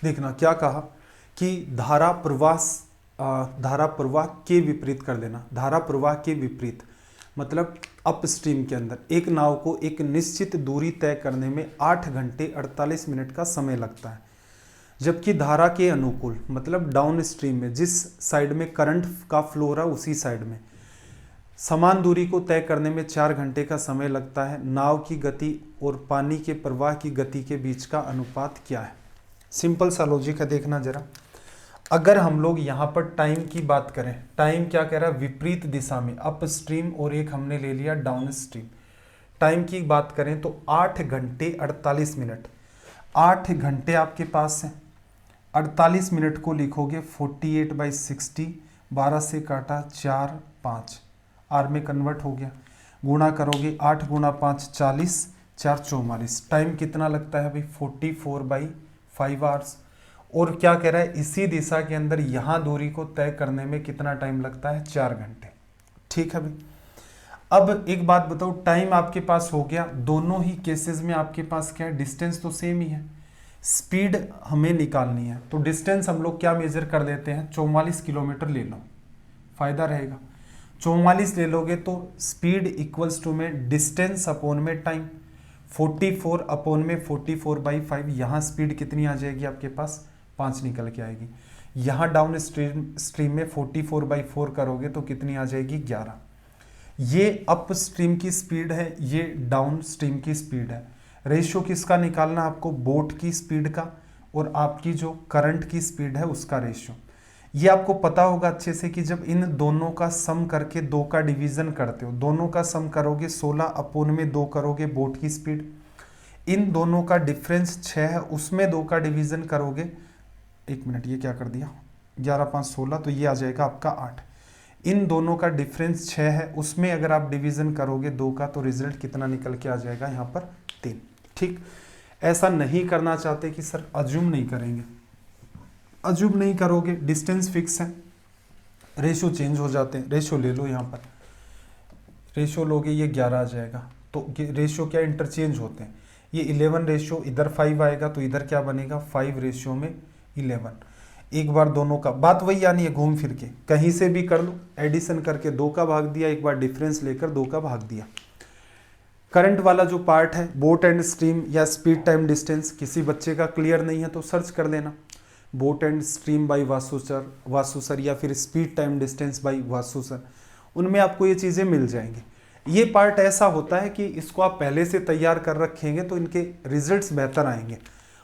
देखना क्या कहा कि धारा प्रवाह के विपरीत कर देना। धारा प्रवाह के विपरीत मतलब अपस्ट्रीम के अंदर एक नाव को एक निश्चित दूरी तय करने में 8 घंटे 48 मिनट का समय लगता है, जबकि धारा के अनुकूल मतलब डाउन स्ट्रीम में, जिस साइड में करंट का फ्लो रहा उसी साइड में समान दूरी को तय करने में 4 घंटे का समय लगता है। नाव की गति और पानी के प्रवाह की गति के बीच का अनुपात क्या है। सिंपल सा लॉजिक है, देखना जरा। अगर हम लोग यहाँ पर टाइम की बात करें, टाइम क्या कह रहा है, विपरीत दिशा में अप स्ट्रीम, और एक हमने ले लिया डाउन स्ट्रीम। टाइम की बात करें तो 8 घंटे 48 मिनट, 8 घंटे आपके पास है, 48 मिनट को लिखोगे 48/60, 12 से काटा 4 5, आर में कन्वर्ट हो गया, गुणा करोगे 8 गुणा 5 40, 4 44। टाइम कितना लगता है भाई, 44/5 आवर्स। और क्या कह रहा है, इसी दिशा के अंदर यहां दूरी को तय करने में कितना टाइम लगता है, 4 घंटे। ठीक है भाई। अब एक बात बताओ, टाइम आपके पास हो गया, दोनों ही केसेस में आपके पास क्या है, डिस्टेंस तो सेम ही है, स्पीड हमें निकालनी है। तो डिस्टेंस हम लोग क्या मेजर कर लेते हैं, 44 किलोमीटर ले लो, फायदा रहेगा। 44 ले लोगे तो स्पीड इक्वल्स टू में डिस्टेंस अपॉन में टाइम, 44 अपॉन में 44/5। यहाँ स्पीड कितनी आ जाएगी आपके पास, 5 निकल के आएगी। यहाँ डाउन स्ट्रीम में 44/4 करोगे तो कितनी आ जाएगी, 11। ये अप स्ट्रीम की स्पीड है, ये डाउन स्ट्रीम की स्पीड है। रेशियो किसका निकालना है आपको, बोट की स्पीड का और आपकी जो करंट की स्पीड है उसका रेशियो। ये आपको पता होगा अच्छे से कि जब इन दोनों का सम करके 2 का डिवीजन करते हो, दोनों का सम करोगे 16 अपोन में 2 करोगे बोट की स्पीड, इन दोनों का डिफरेंस 6 है उसमें 2 का डिवीजन करोगे, 1 मिनट ये क्या कर दिया, 11 5 16, तो ये आ जाएगा आपका 8। इन दोनों का डिफरेंस 6 है उसमें अगर आप डिवीजन करोगे 2 का तो रिजल्ट कितना निकल के आ जाएगा यहाँ पर 3। ठीक, ऐसा नहीं करना चाहते कि सर अज्यूम नहीं करेंगे, अज्यूम नहीं करोगे, डिस्टेंस फिक्स है, रेशियो चेंज हो जाते हैं। रेशियो ले लो, यहाँ पर रेशियो लोगे ये 11 आ जाएगा, तो रेशियो क्या इंटरचेंज होते हैं, ये 11 रेशियो इधर 5 आएगा तो इधर क्या बनेगा 5 रेशियो में 11। एक बार दोनों का बात वही यानी है, घूम फिर के कहीं से भी कर लो, एडिशन करके 2 का भाग दिया, एक बार डिफरेंस लेकर 2 का भाग दिया। करंट वाला जो पार्ट है, बोट एंड स्ट्रीम या स्पीड टाइम डिस्टेंस, किसी बच्चे का क्लियर नहीं है तो सर्च कर लेना, boat and stream by Vasu sir या फिर speed time distance by Vasu sir, उनमें आपको ये चीज़ें मिल जाएंगी। ये पार्ट ऐसा होता है कि इसको आप पहले से तैयार कर रखेंगे तो इनके रिजल्ट्स बेहतर आएंगे।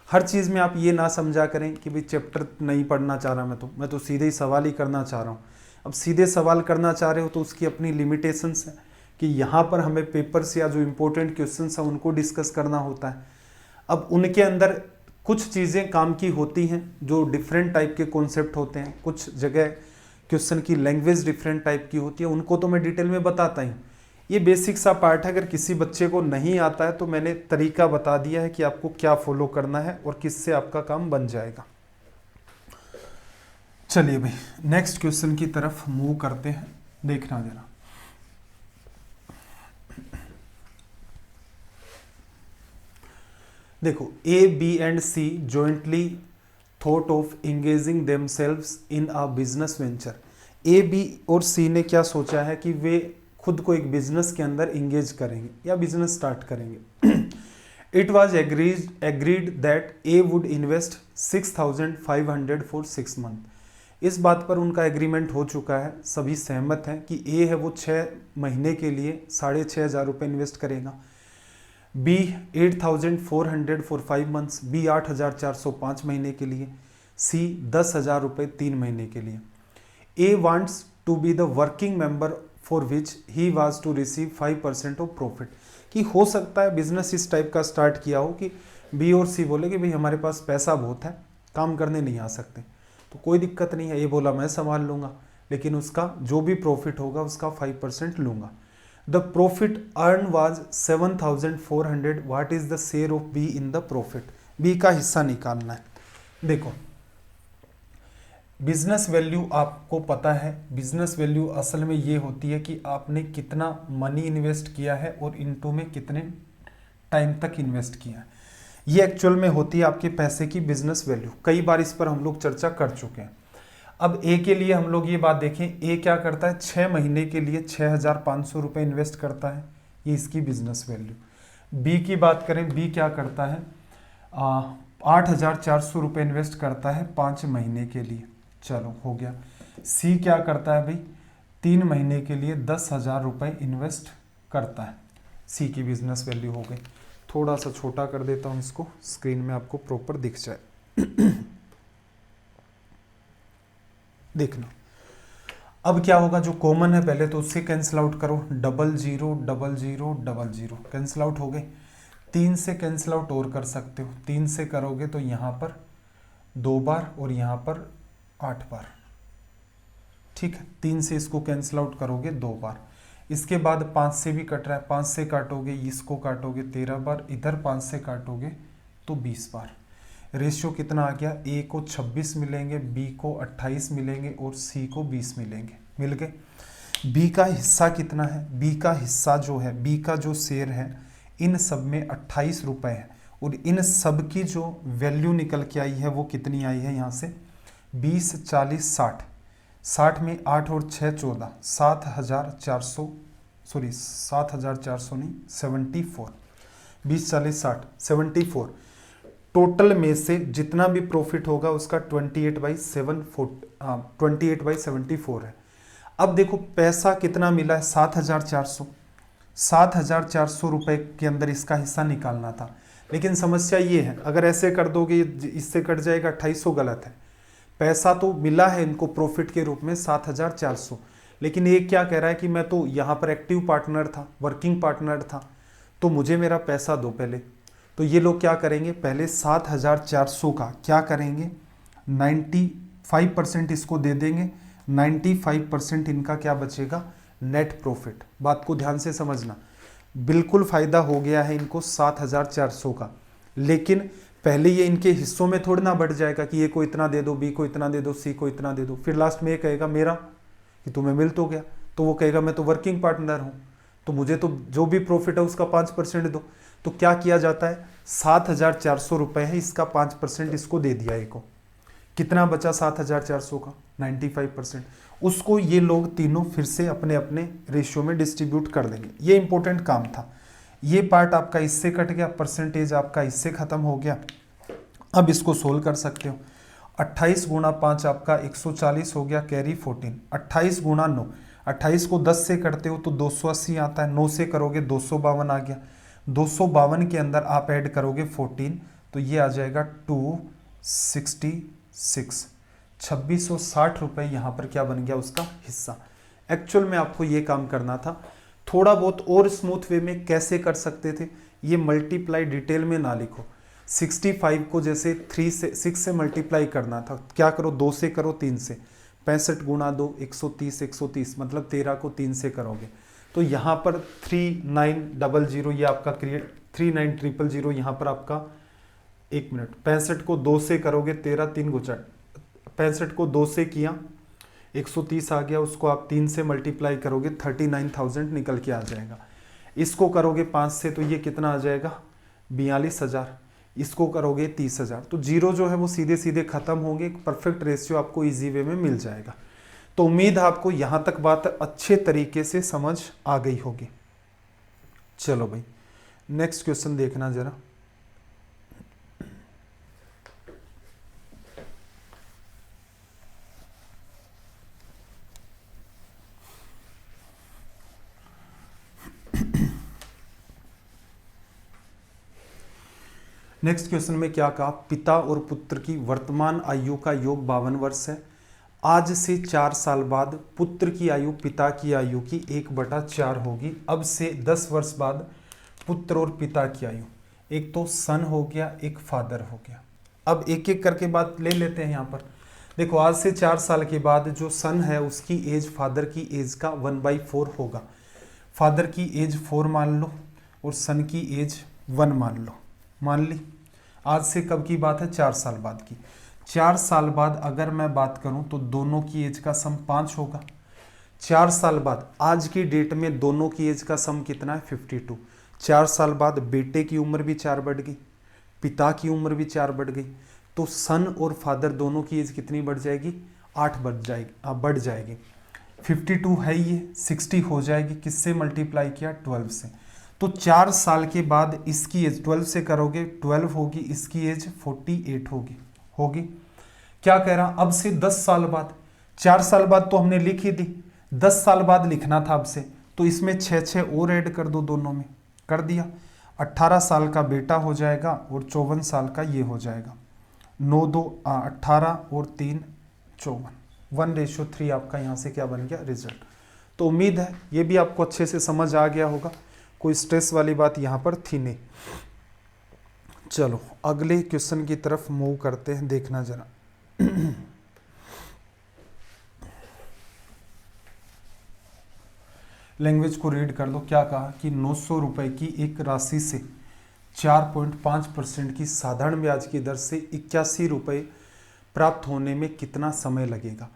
हर चीज़ में आप ये ना समझा करें कि भाई चैप्टर नहीं पढ़ना चाह रहा मैं तो सीधे ही सवाल ही करना चाह रहा हूँ। अब सीधे सवाल करना चाह रहे हो तो उसकी अपनी लिमिटेशंस है कि यहाँ पर हमें पेपर्स या जो इम्पोर्टेंट क्वेश्चन हैं उनको डिस्कस करना होता है। अब उनके अंदर कुछ चीज़ें काम की होती हैं जो डिफरेंट टाइप के कॉन्सेप्ट होते हैं, कुछ जगह क्वेश्चन की लैंग्वेज डिफरेंट टाइप की होती है, उनको तो मैं डिटेल में बताता ही हूँ। ये बेसिक सा पार्ट है, अगर किसी बच्चे को नहीं आता है तो मैंने तरीका बता दिया है कि आपको क्या फॉलो करना है और किससे आपका काम बन जाएगा। चलिए भाई नेक्स्ट क्वेश्चन की तरफ मूव करते हैं, देखना जरा। देखो, A B and C jointly thought of engaging themselves in a business venture. A B और सी ने क्या सोचा है कि वे खुद को एक बिजनेस के अंदर इंगेज करेंगे या बिजनेस स्टार्ट करेंगे। It was agreed that A would invest 6,500 for 6 month. इस बात पर उनका एग्रीमेंट हो चुका है, सभी सहमत हैं कि ए है वो 6 महीने के लिए 6,500 रुपये इन्वेस्ट करेगा, बी 8,400 फॉर 5 मंथ्स, बी 8,400 5 महीने के लिए, सी 10,000 रुपये 3 महीने के लिए। A wants to be the working member for which he was to receive 5% of profit. कि हो सकता है बिजनेस इस टाइप का स्टार्ट किया हो कि बी और सी बोले कि भाई हमारे पास पैसा बहुत है, काम करने नहीं आ सकते, तो कोई दिक्कत नहीं है, ये बोला मैं संभाल लूँगा, लेकिन उसका जो भी प्रॉफिट होगा उसका 5% लूँगा। The profit earn was 7,400, what is the share of B in the profit. B का हिस्सा निकालना है। देखो, बिजनेस वैल्यू आपको पता है, बिजनेस वैल्यू असल में ये होती है कि आपने कितना मनी इन्वेस्ट किया है और इनटू में कितने टाइम तक इन्वेस्ट किया है। ये एक्चुअल में होती है आपके पैसे की बिजनेस वैल्यू। कई बार इस पर हम लोग चर्चा कर चुके हैं। अब ए के लिए हम लोग ये बात देखें, ए क्या करता है 6 महीने के लिए 6,500 रुपये इन्वेस्ट करता है, ये इसकी बिजनेस वैल्यू। बी की बात करें, बी क्या करता है 8,400 रुपये इन्वेस्ट करता है 5 महीने के लिए, चलो हो गया। सी क्या करता है भाई 3 महीने के लिए 10,000 रुपये इन्वेस्ट करता है, सी की बिजनेस वैल्यू हो गई। थोड़ा सा छोटा कर देता हूँ इसको, स्क्रीन में आपको प्रॉपर दिख जाए। देखना अब क्या होगा, जो कॉमन है पहले तो उससे कैंसिल आउट करो, 0 0 0 0 0 0 कैंसिल आउट हो गए। 3 से कैंसिल आउट और कर सकते हो, 3 से करोगे तो यहाँ पर 2 बार और यहाँ पर 8 बार, ठीक है। 3 से इसको कैंसिल आउट करोगे 2 बार, इसके बाद 5 से भी कट रहा है, 5 से काटोगे इसको काटोगे 13 बार, इधर 5 से काटोगे तो 20 बार। रेशियो कितना आ गया, ए को 26 मिलेंगे, बी को 28 मिलेंगे और सी को 20 मिलेंगे, मिल गए। बी का हिस्सा कितना है, बी का हिस्सा जो है, बी का जो शेयर है इन सब में 28 रुपये है और इन सब की जो वैल्यू निकल के आई है वो कितनी आई है, यहाँ से 20 40 60, 60 में 8 और 6 14, 7,400 सॉरी 7,400 नहीं 74, 20 40 60 74। टोटल में से जितना भी प्रॉफिट होगा उसका 28/74 है। अब देखो पैसा कितना मिला है 7,400, 7,400 रुपये के अंदर इसका हिस्सा निकालना था। लेकिन समस्या ये है, अगर ऐसे कर दोगे इससे कट जाएगा 2800, गलत है। पैसा तो मिला है इनको प्रॉफिट के रूप में 7400, लेकिन ये क्या कह रहा है कि मैं तो यहाँ पर एक्टिव पार्टनर था, वर्किंग पार्टनर था, तो मुझे मेरा पैसा दो पहले। तो ये लोग क्या करेंगे, पहले 7400 का क्या करेंगे, 95% इसको दे देंगे, 95% इनका क्या बचेगा, नेट प्रॉफिट। बात को ध्यान से समझना, बिल्कुल फायदा हो गया है इनको 7400 का, लेकिन पहले ये इनके हिस्सों में थोड़ा ना बढ़ जाएगा कि ए को इतना दे दो, बी को इतना दे दो, सी को इतना दे दो, फिर लास्ट में ये कहेगा मेरा, कि तुम्हें मिल तो गया, तो वो कहेगा मैं तो वर्किंग पार्टनर हूँ, तो मुझे तो जो भी प्रॉफिट है उसका 5% दो। तो क्या किया जाता है, 7400 रुपये है, इसका 5% इसको दे दिया ए को, कितना बचा 7400 का, 95%। उसको ये लोग तीनों फिर से अपने अपने रेशियो में डिस्ट्रीब्यूट कर देंगे। ये इंपॉर्टेंट काम था, ये पार्ट आपका इससे कट गया, परसेंटेज आपका इससे खत्म हो गया। अब इसको सोल्व कर सकते हो, 28 गुणा 5 आपका 140 हो गया, कैरी 14, 28 गुणा 9, 28 को 10 से करते हो तो 280 आता है, 9 से करोगे 252 आ गया, 252 के अंदर आप ऐड करोगे 14, तो ये आ जाएगा 266, 2660 रुपये यहाँ पर क्या बन गया उसका हिस्सा। एक्चुअल में आपको ये काम करना था, थोड़ा बहुत और स्मूथ वे में कैसे कर सकते थे, ये मल्टीप्लाई डिटेल में ना लिखो, 65 को जैसे 6 से मल्टीप्लाई करना था, क्या करो 2 से करो, 3 से, 65 गुणा 2 130, 130 मतलब 13 को 3 से करोगे, तो यहाँ पर 3900 ये आपका क्रिएट, 39000 यहाँ पर आपका, 1 मिनट, 65 को 2 से करोगे 13, 3 गुचा, 65 को 2 से किया 130 आ गया, उसको आप 3 से मल्टीप्लाई करोगे 39,000 निकल के आ जाएगा। इसको करोगे 5 से तो ये कितना आ जाएगा, 42,000, इसको करोगे 30,000, तो जीरो जो है वो सीधे सीधे खत्म होंगे, परफेक्ट रेशियो आपको इजी वे में मिल जाएगा। तो उम्मीद है आपको यहाँ तक बात अच्छे तरीके से समझ आ गई होगी। चलो भाई नेक्स्ट क्वेश्चन देखना जरा। नेक्स्ट क्वेश्चन में क्या कहा, पिता और पुत्र की वर्तमान आयु का योग 52 वर्ष है। आज से 4 साल बाद पुत्र की आयु पिता की आयु की 1/4 होगी। अब से 10 वर्ष बाद पुत्र और पिता की आयु, एक तो सन हो गया, एक फादर हो गया। अब एक एक करके बात ले लेते हैं यहाँ पर। देखो आज से 4 साल के बाद जो सन है उसकी एज फादर की एज का 1/4 होगा। फादर की एज 4 मान लो और सन की एज 1 मान लो, मान ली। आज से कब की बात है, 4 साल बाद की। 4 साल बाद अगर मैं बात करूं तो दोनों की एज का सम 5 होगा। 4 साल बाद आज की डेट में दोनों की एज का सम कितना है, 52। 4 साल बाद बेटे की उम्र भी 4 बढ़ गई, पिता की उम्र भी 4 बढ़ गई, तो सन और फादर दोनों की एज कितनी बढ़ जाएगी, 8 बढ़ जाएगी। 52 है ये, 60 हो जाएगी, किससे मल्टीप्लाई किया, 12 से। तो 4 साल के बाद इसकी एज 12 से करोगे 12 होगी, इसकी एज 48 होगी। क्या कह रहा, अब से 10 साल बाद, 4 साल बाद तो हमने लिख ही दी, 10 साल बाद लिखना था अब से, तो इसमें 6 और ऐड कर दो, दोनों में कर दिया। 18 साल का बेटा हो जाएगा और 54 साल का ये हो जाएगा। 9 2 18 और 3 54, 1:3 आपका यहाँ से क्या बन गया, रिजल्ट। तो उम्मीद है ये भी आपको अच्छे से समझ आ गया होगा, कोई स्ट्रेस वाली बात यहाँ पर थी नहीं। चलो अगले क्वेश्चन की तरफ मूव करते हैं, देखना जरा। लैंग्वेज को रीड कर लो। क्या कहा कि 900 रुपए की एक राशि से 4.5% की साधारण ब्याज की दर से 81 रुपये प्राप्त होने में कितना समय लगेगा।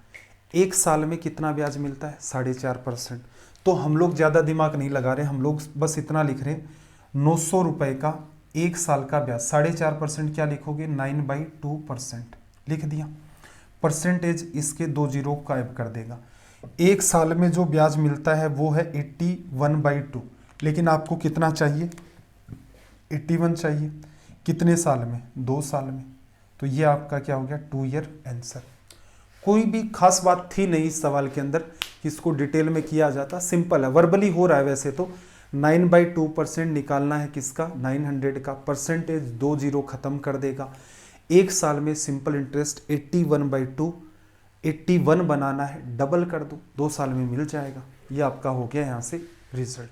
एक साल में कितना ब्याज मिलता है, 4.5%। तो हम लोग ज़्यादा दिमाग नहीं लगा रहे, हम लोग बस इतना लिख रहे हैं, 900 रुपये का एक साल का ब्याज, 4.5% क्या लिखोगे, 9/2% लिख दिया। परसेंटेज इसके 2 जीरो को गायब कर देगा। एक साल में जो ब्याज मिलता है वो है 81/2, लेकिन आपको कितना चाहिए, 81 चाहिए। कितने साल में, 2 साल में। तो ये आपका क्या हो गया, 2 ईयर आंसर। कोई भी खास बात थी नहीं इस सवाल के अंदर कि इसको डिटेल में किया जाता, सिंपल है, वर्बली हो रहा है वैसे तो, 9/2% निकालना है किसका, 900 का, परसेंटेज 2 जीरो खत्म कर देगा। एक साल में सिंपल इंटरेस्ट 81/2, 81 बनाना है, डबल कर दो, 2 साल में मिल जाएगा। ये आपका हो गया यहाँ से रिजल्ट।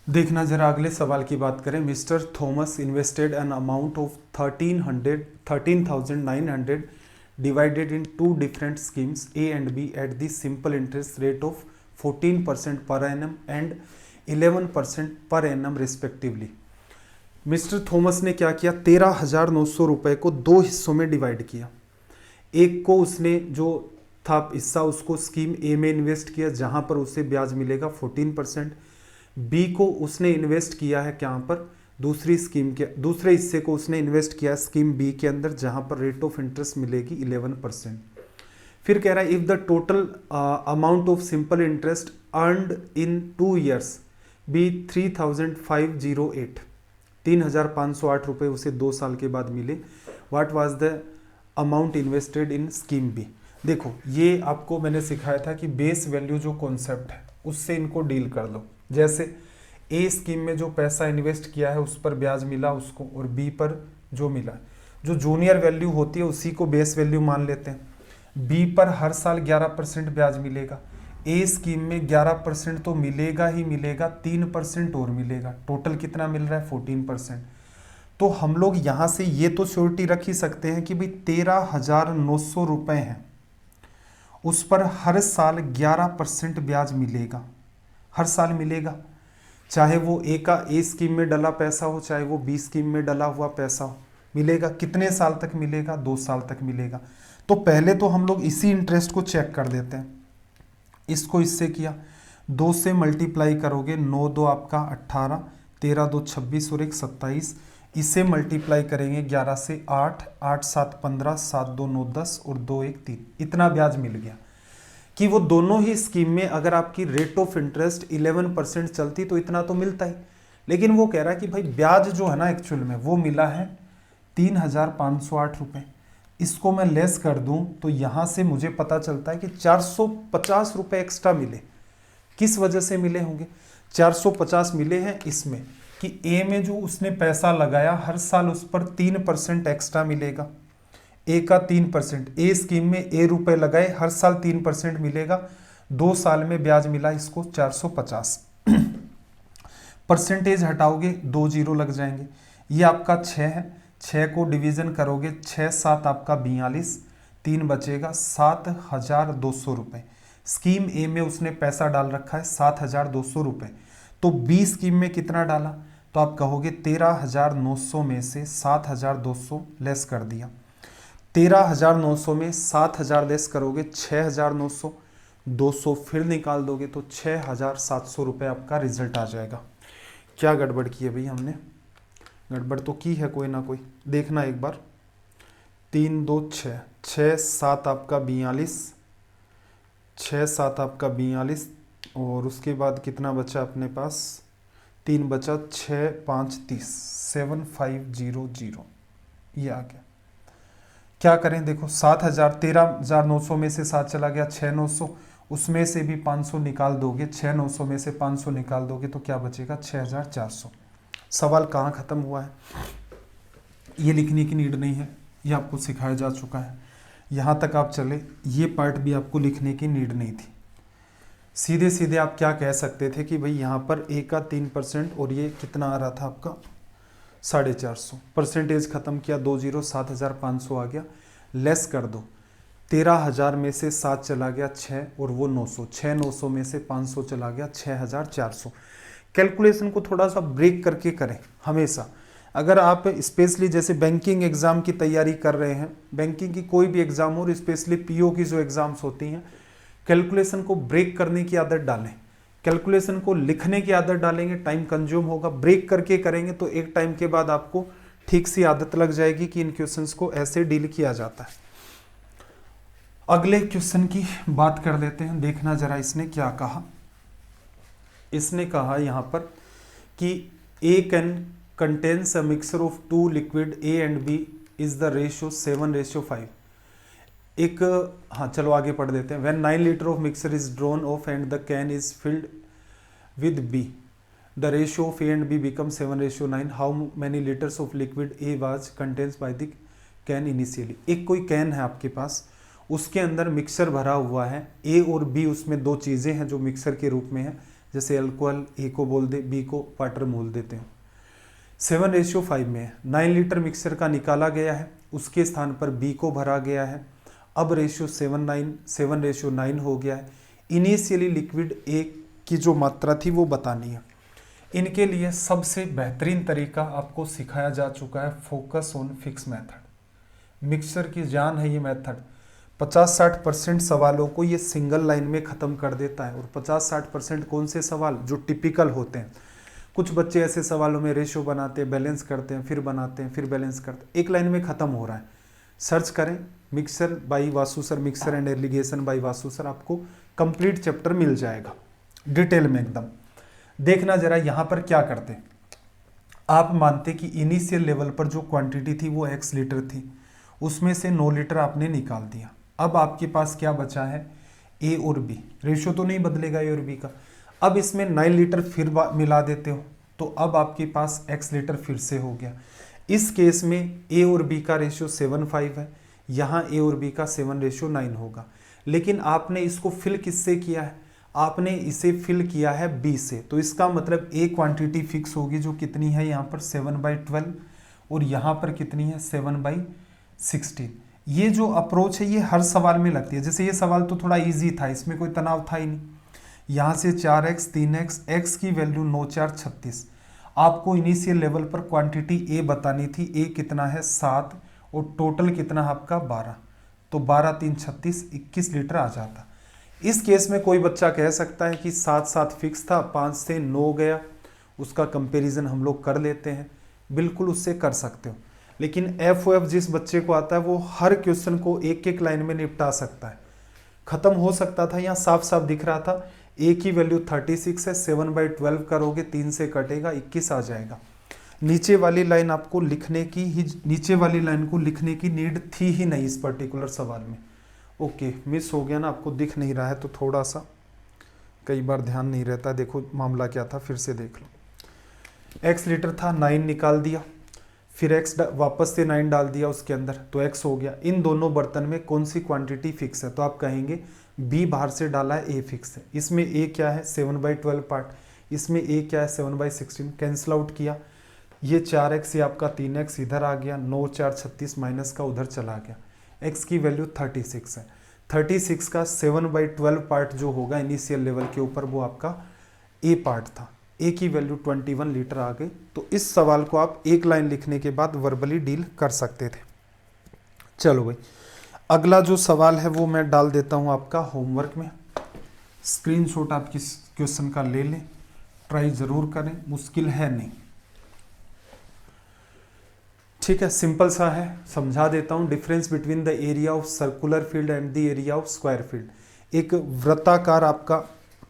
देखना जरा अगले सवाल की बात करें। Mister Thomas invested an amount of 13,900 divided in 2 different schemes A and B at the simple interest rate of 14% per annum and 11% per annum respectively. Mister Thomas ने क्या किया, 13,900 रुपये को 2 हिस्सों में डिवाइड किया। एक को उसने जो था हिस्सा उसको स्कीम ए में इन्वेस्ट किया जहां पर उसे ब्याज मिलेगा 14%। बी को उसने इन्वेस्ट किया है कहाँ पर, दूसरी स्कीम के दूसरे हिस्से को उसने इन्वेस्ट किया स्कीम बी के अंदर जहां पर रेट ऑफ इंटरेस्ट मिलेगी 11%। फिर कह रहा है if the total amount of simple interest earned in 2 years be 3,508, 3,508 रुपये उसे 2 साल के बाद मिले, what was the amount invested in scheme B. देखो ये आपको मैंने सिखाया था कि बेस वैल्यू जो कॉन्सेप्ट है उससे इनको डील कर लो। जैसे ए स्कीम में जो पैसा इन्वेस्ट किया है उस पर ब्याज मिला उसको, और बी पर जो मिला, जो जूनियर वैल्यू होती है उसी को बेस वैल्यू मान लेते हैं। बी पर हर साल 11% ब्याज मिलेगा। ए स्कीम में 11% तो मिलेगा ही मिलेगा, 3% और मिलेगा, टोटल कितना मिल रहा है 14%। तो हम लोग यहाँ से ये तो श्योरिटी रख ही सकते हैं कि भाई 13,900 रुपये हैं, उस पर हर साल 11% ब्याज मिलेगा, हर साल मिलेगा, चाहे वो ए स्कीम में डला पैसा हो चाहे वो बी स्कीम में डला हुआ पैसा हो, मिलेगा। कितने साल तक मिलेगा, 2 साल तक मिलेगा। तो पहले तो हम लोग इसी इंटरेस्ट को चेक कर देते हैं। इसको इससे किया, 2 से मल्टीप्लाई करोगे, 9 2 आपका 18, 13 2 26 और 1 27। इसे मल्टीप्लाई करेंगे 11 से 8, 8 7 15, 7 2 9 10 और 2 1 3। इतना ब्याज मिल गया कि वो दोनों ही स्कीम में अगर आपकी रेट ऑफ इंटरेस्ट 11% चलती तो इतना तो मिलता ही। लेकिन वो कह रहा है कि भाई ब्याज जो है ना एक्चुअल में वो मिला है 3,508 रुपये। इसको मैं लेस कर दूं तो यहाँ से मुझे पता चलता है कि 450 रुपये एक्स्ट्रा मिले। किस वजह से मिले होंगे, 450 मिले हैं इसमें कि ए में जो उसने पैसा लगाया हर साल उस पर 3% एक्स्ट्रा मिलेगा, ए का 3%। ए स्कीम में ए रुपए लगाए, हर साल 3% मिलेगा, 2 साल में ब्याज मिला इसको 450। परसेंटेज हटाओगे 2 जीरो लग जाएंगे। ये आपका 6 है, 6 को डिवीजन करोगे 6 7 आपका 42, 3 बचेगा 7,200 रुपये। स्कीम ए में उसने पैसा डाल रखा है 7,200 रुपये। तो बी स्कीम में कितना डाला, तो आप कहोगे 13,900 में से 7,200 लेस कर दिया। 13,900 में 7,000 लेस करोगे 6,900, 200 फिर निकाल दोगे तो 6,700 रुपये आपका रिजल्ट आ जाएगा। क्या गड़बड़ की है भाई हमने, गड़बड़ तो की है कोई ना कोई, देखना एक बार। 3 2 6, 6 7 आपका 42, 6 7 आपका 42 और उसके बाद कितना बचा अपने पास, 3 बचा, 6 5 30, 7500। ये आ गया। क्या करें, देखो 7,000, 13,900 में से 7 चला गया 6,900, उसमें से भी 500 निकाल दोगे, 6,900 में से 500 निकाल दोगे तो क्या बचेगा 6,400। सवाल कहाँ ख़त्म हुआ है, ये लिखने की नीड नहीं है, ये आपको सिखाया जा चुका है। यहाँ तक आप चले, ये पार्ट भी आपको लिखने की नीड नहीं थी। सीधे सीधे आप क्या कह सकते थे कि भाई यहाँ पर ए का 3% और ये कितना आ रहा था आपका 450, परसेंटेज खत्म किया, 2 जीरो, 7,500 आ गया, लेस कर दो, 13,000 में से 7 चला गया 6 और वो 900, 6,900 में से 500 चला गया 6,400। कैलकुलेशन को थोड़ा सा ब्रेक करके करें हमेशा। अगर आप स्पेशली जैसे बैंकिंग एग्ज़ाम की तैयारी कर रहे हैं, बैंकिंग की कोई भी एग्ज़ाम हो, स्पेशली पीओ की जो एग्ज़ाम्स होती हैं, कैलकुलेशन को ब्रेक करने की आदत डालें। कैलकुलेशन को लिखने की आदत डालेंगे, टाइम कंज्यूम होगा, ब्रेक करके करेंगे तो एक टाइम के बाद आपको ठीक सी आदत लग जाएगी कि इन क्वेश्चंस को ऐसे डील किया जाता है। अगले क्वेश्चन की बात कर लेते हैं, देखना जरा इसने क्या कहा। इसने कहा यहाँ पर कि A can contains a mixture of 2 liquid A and B is the ratio 7:5। एक, हाँ चलो आगे पढ़ देते हैं। When 9 liter of mixer is drawn off and the can is filled with B, the ratio of A and B become 7:9, how many liters of liquid A was contains by the can initially. एक कोई can है आपके पास, उसके अंदर mixer भरा हुआ है, ए और बी उसमें दो चीज़ें हैं जो मिक्सर के रूप में है, जैसे अल्कोहल ए को बोल दे, बी को वाटर बोल देते हैं। 7:5 में है। 9 लीटर मिक्सर का निकाला गया है, उसके स्थान पर बी को भरा गया है। अब रेशियो 7:9 हो गया है। इनिशियली लिक्विड ए की जो मात्रा थी वो बतानी है। इनके लिए सबसे बेहतरीन तरीका आपको सिखाया जा चुका है, focus on fix method. Mixture की जान है ये मेथड। 50-60% सवालों को ये सिंगल लाइन में ख़त्म कर देता है। और 50-60% कौन से सवाल जो टिपिकल होते हैं। कुछ बच्चे ऐसे सवालों में रेशियो बनाते हैं, बैलेंस करते हैं, फिर बनाते हैं, फिर बैलेंस करते हैं, एक लाइन में ख़त्म हो रहा है। सर्च करें mixer by Vasu sir, mixer and irrigation by Vasu sir, आपको कंप्लीट चैप्टर मिल जाएगा डिटेल में एकदम। देखना जरा यहाँ पर क्या करते, आप मानते कि इनिशियल लेवल पर जो क्वांटिटी थी वो x लीटर थी, उसमें से 9 लीटर आपने निकाल दिया। अब आपके पास क्या बचा है, a और b। रेशियो तो नहीं बदलेगा a और b का। अब इसमें 9 लीटर फिर मिला देते हो, तो अब आपके पास x लीटर फिर से हो गया। इस केस में a और b का रेशियो 7:5 है, यहाँ a और b का 7:9 होगा। लेकिन आपने इसको फिल किससे किया है, आपने इसे फिल किया है b से, तो इसका मतलब a क्वांटिटी फिक्स होगी जो कितनी है यहाँ पर 7/12, और यहाँ पर कितनी है 7/16। ये जो अप्रोच है ये हर सवाल में लगती है। जैसे ये सवाल तो थोड़ा इजी था, इसमें कोई तनाव था ही नहीं। यहाँ से 4x 3x, x की वैल्यू 9 4 36। आपको इनिशियल लेवल पर क्वांटिटी a बतानी थी, a कितना है 7, और टोटल कितना है आपका 12, तो 12 3 36, 21 लीटर आ जाता। इस केस में कोई बच्चा कह सकता है कि 7 फिक्स था, 5 से 9 गया, उसका कंपैरिजन हम लोग कर लेते हैं। बिल्कुल उससे कर सकते हो, लेकिन एफ जिस बच्चे को आता है वो हर क्वेश्चन को एक एक लाइन में निपटा सकता है। खत्म हो सकता था, यहाँ साफ साफ दिख रहा था a की वैल्यू 36 है, 7/12 करोगे 3 से कटेगा 21 आ जाएगा। नीचे वाली लाइन आपको लिखने की ही, नीचे वाली लाइन को लिखने की नीड थी ही नहीं इस पर्टिकुलर सवाल में। ओके, मिस हो गया ना, आपको दिख नहीं रहा है तो थोड़ा सा कई बार ध्यान नहीं रहता। देखो मामला क्या था, फिर से देख लो। x लीटर था, 9 निकाल दिया, फिर x वापस से 9 डाल दिया उसके अंदर, तो x हो गया। इन दोनों बर्तन में कौन सी क्वांटिटी फिक्स है, तो आप कहेंगे b बाहर से डाला है, a फिक्स है। इसमें a क्या है 7/12 पार्ट, इसमें a क्या है 7/16, कैंसिल आउट किया। ये 4x, ये आपका 3x इधर आ गया, 9 4 36 माइनस का उधर चला गया। x की वैल्यू 36 है, 36 का 7/12 पार्ट जो होगा इनिशियल लेवल के ऊपर वो आपका a पार्ट था। a की वैल्यू 21 लीटर आ गई। तो इस सवाल को आप एक लाइन लिखने के बाद वर्बली डील कर सकते थे। चलो भाई, अगला जो सवाल है वो मैं डाल देता हूं आपका होमवर्क में। स्क्रीनशॉट आप किस क्वेश्चन का ले लें, ट्राई जरूर करें, मुश्किल है नहीं। ठीक है, सिंपल सा है, समझा देता हूं। Difference between the area of circular field and the area of square field. एक वृत्ताकार आपका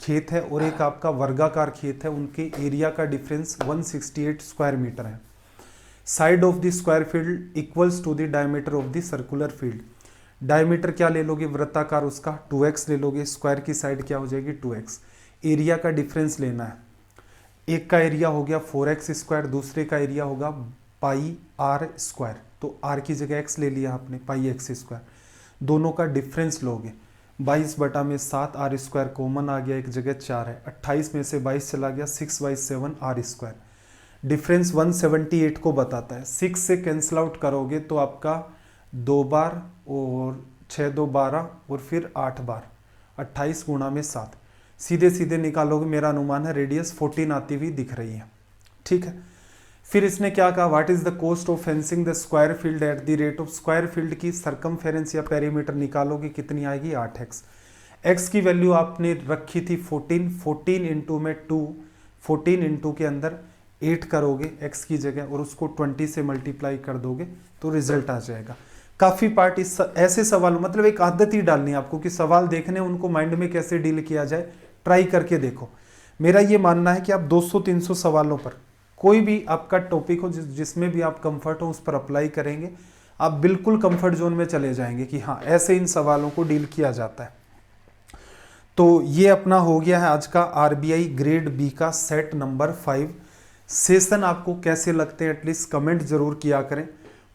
खेत है और एक आपका वर्गाकार खेत है, उनके एरिया का डिफरेंस 168 स्क्वायर मीटर है। Side of the square field equals to the diameter of the circular field. Diameter क्या ले लोगे वृत्ताकार, उसका 2x ले लोगे, स्क्वायर की साइड क्या हो जाएगी 2x। एरिया का डिफरेंस लेना है, एक का एरिया हो गया 4x स्क्वायर, दूसरे का एरिया होगा पाई आर स्क्वायर, तो r की जगह x ले लिया आपने, पाई x स्क्वायर। दोनों का डिफरेंस लोगे 22/7, आर स्क्वायर कॉमन आ गया, एक जगह 4 है, 28 में से 22 चला गया, 6/7 आर स्क्वायर। डिफरेंस 178 को बताता है। 6 से कैंसिल आउट करोगे तो आपका 2 बार और 6 2 12 और फिर 8 बार, 28 गुणा में 7। सीधे सीधे निकालोगे, मेरा अनुमान है रेडियस 14 आती हुई दिख रही है। ठीक है, फिर इसने क्या कहा, what is the cost of fencing the square field at the rate of square field की सरकमफेरेंस या पेरीमीटर निकालोगे, कितनी आएगी 8x। x की वैल्यू आपने रखी थी 14, 14 इंटू में 2, 14 इंटू के अंदर 8 करोगे x की जगह और उसको 20 से मल्टीप्लाई कर दोगे तो रिजल्ट आ जाएगा। काफ़ी पार्ट इस ऐसे सवाल, मतलब एक आदत ही डालनी है आपको कि सवाल देखने उनको माइंड में कैसे डील किया जाए, ट्राई करके देखो। मेरा ये मानना है कि आप 200-300 सवालों पर कोई भी आपका टॉपिक हो जिसमें भी आप कंफर्ट हो उस पर अप्लाई करेंगे, आप बिल्कुल कंफर्ट जोन में चले जाएंगे कि हाँ ऐसे इन सवालों को डील किया जाता है। तो ये अपना हो गया है आज का आरबीआई ग्रेड बी का सेट नंबर 5। सेशन आपको कैसे लगते हैं एटलीस्ट कमेंट जरूर किया करें।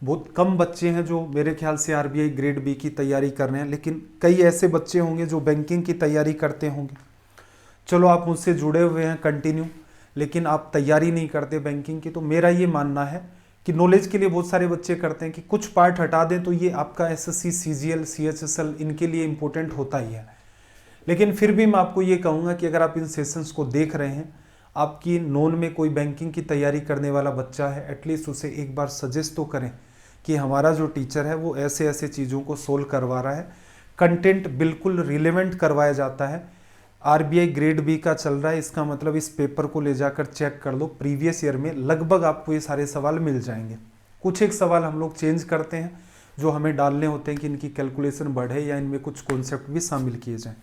बहुत कम बच्चे हैं जो मेरे ख्याल से आरबीआई ग्रेड बी की तैयारी कर रहे हैं, लेकिन कई ऐसे बच्चे होंगे जो बैंकिंग की तैयारी करते होंगे। चलो आप मुझसे जुड़े हुए हैं कंटिन्यू, लेकिन आप तैयारी नहीं करते बैंकिंग की। तो मेरा ये मानना है कि नॉलेज के लिए बहुत सारे बच्चे करते हैं कि कुछ पार्ट हटा दें तो ये आपका एसएससी, सीजीएल, सीएचएसएल इनके लिए इंपॉर्टेंट होता ही है। लेकिन फिर भी मैं आपको ये कहूँगा कि अगर आप इन सेशंस को देख रहे हैं, आपकी नोन में कोई बैंकिंग की तैयारी करने वाला बच्चा है, एटलीस्ट उसे एक बार सजेस्ट तो करें कि हमारा जो टीचर है वो ऐसे ऐसे चीज़ों को सोल्व करवा रहा है। कंटेंट बिल्कुल रिलेवेंट करवाया जाता है। आरबीआई ग्रेड बी का चल रहा है, इसका मतलब इस पेपर को ले जाकर चेक कर लो, प्रीवियस ईयर में लगभग आपको ये सारे सवाल मिल जाएंगे। कुछ एक सवाल हम लोग चेंज करते हैं जो हमें डालने होते हैं कि इनकी कैलकुलेशन बढ़े या इनमें कुछ कॉन्सेप्ट भी शामिल किए जाएं।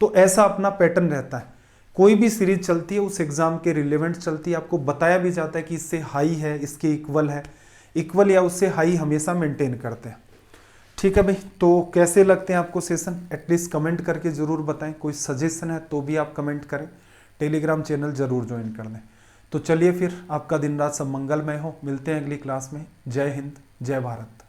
तो ऐसा अपना पैटर्न रहता है। कोई भी सीरीज चलती है उस एग्जाम के रिलेवेंट चलती है, आपको बताया भी जाता है कि इससे हाई है, इसके इक्वल है, इक्वल या उससे हाई हमेशा मेंटेन करते हैं। ठीक है भाई, तो कैसे लगते हैं आपको सेशन एटलीस्ट कमेंट करके ज़रूर बताएं। कोई सजेशन है तो भी आप कमेंट करें, टेलीग्राम चैनल ज़रूर ज्वाइन कर लें। तो चलिए फिर, आपका दिन रात सब मंगलमय हो। मिलते हैं अगली क्लास में। जय हिंद, जय भारत।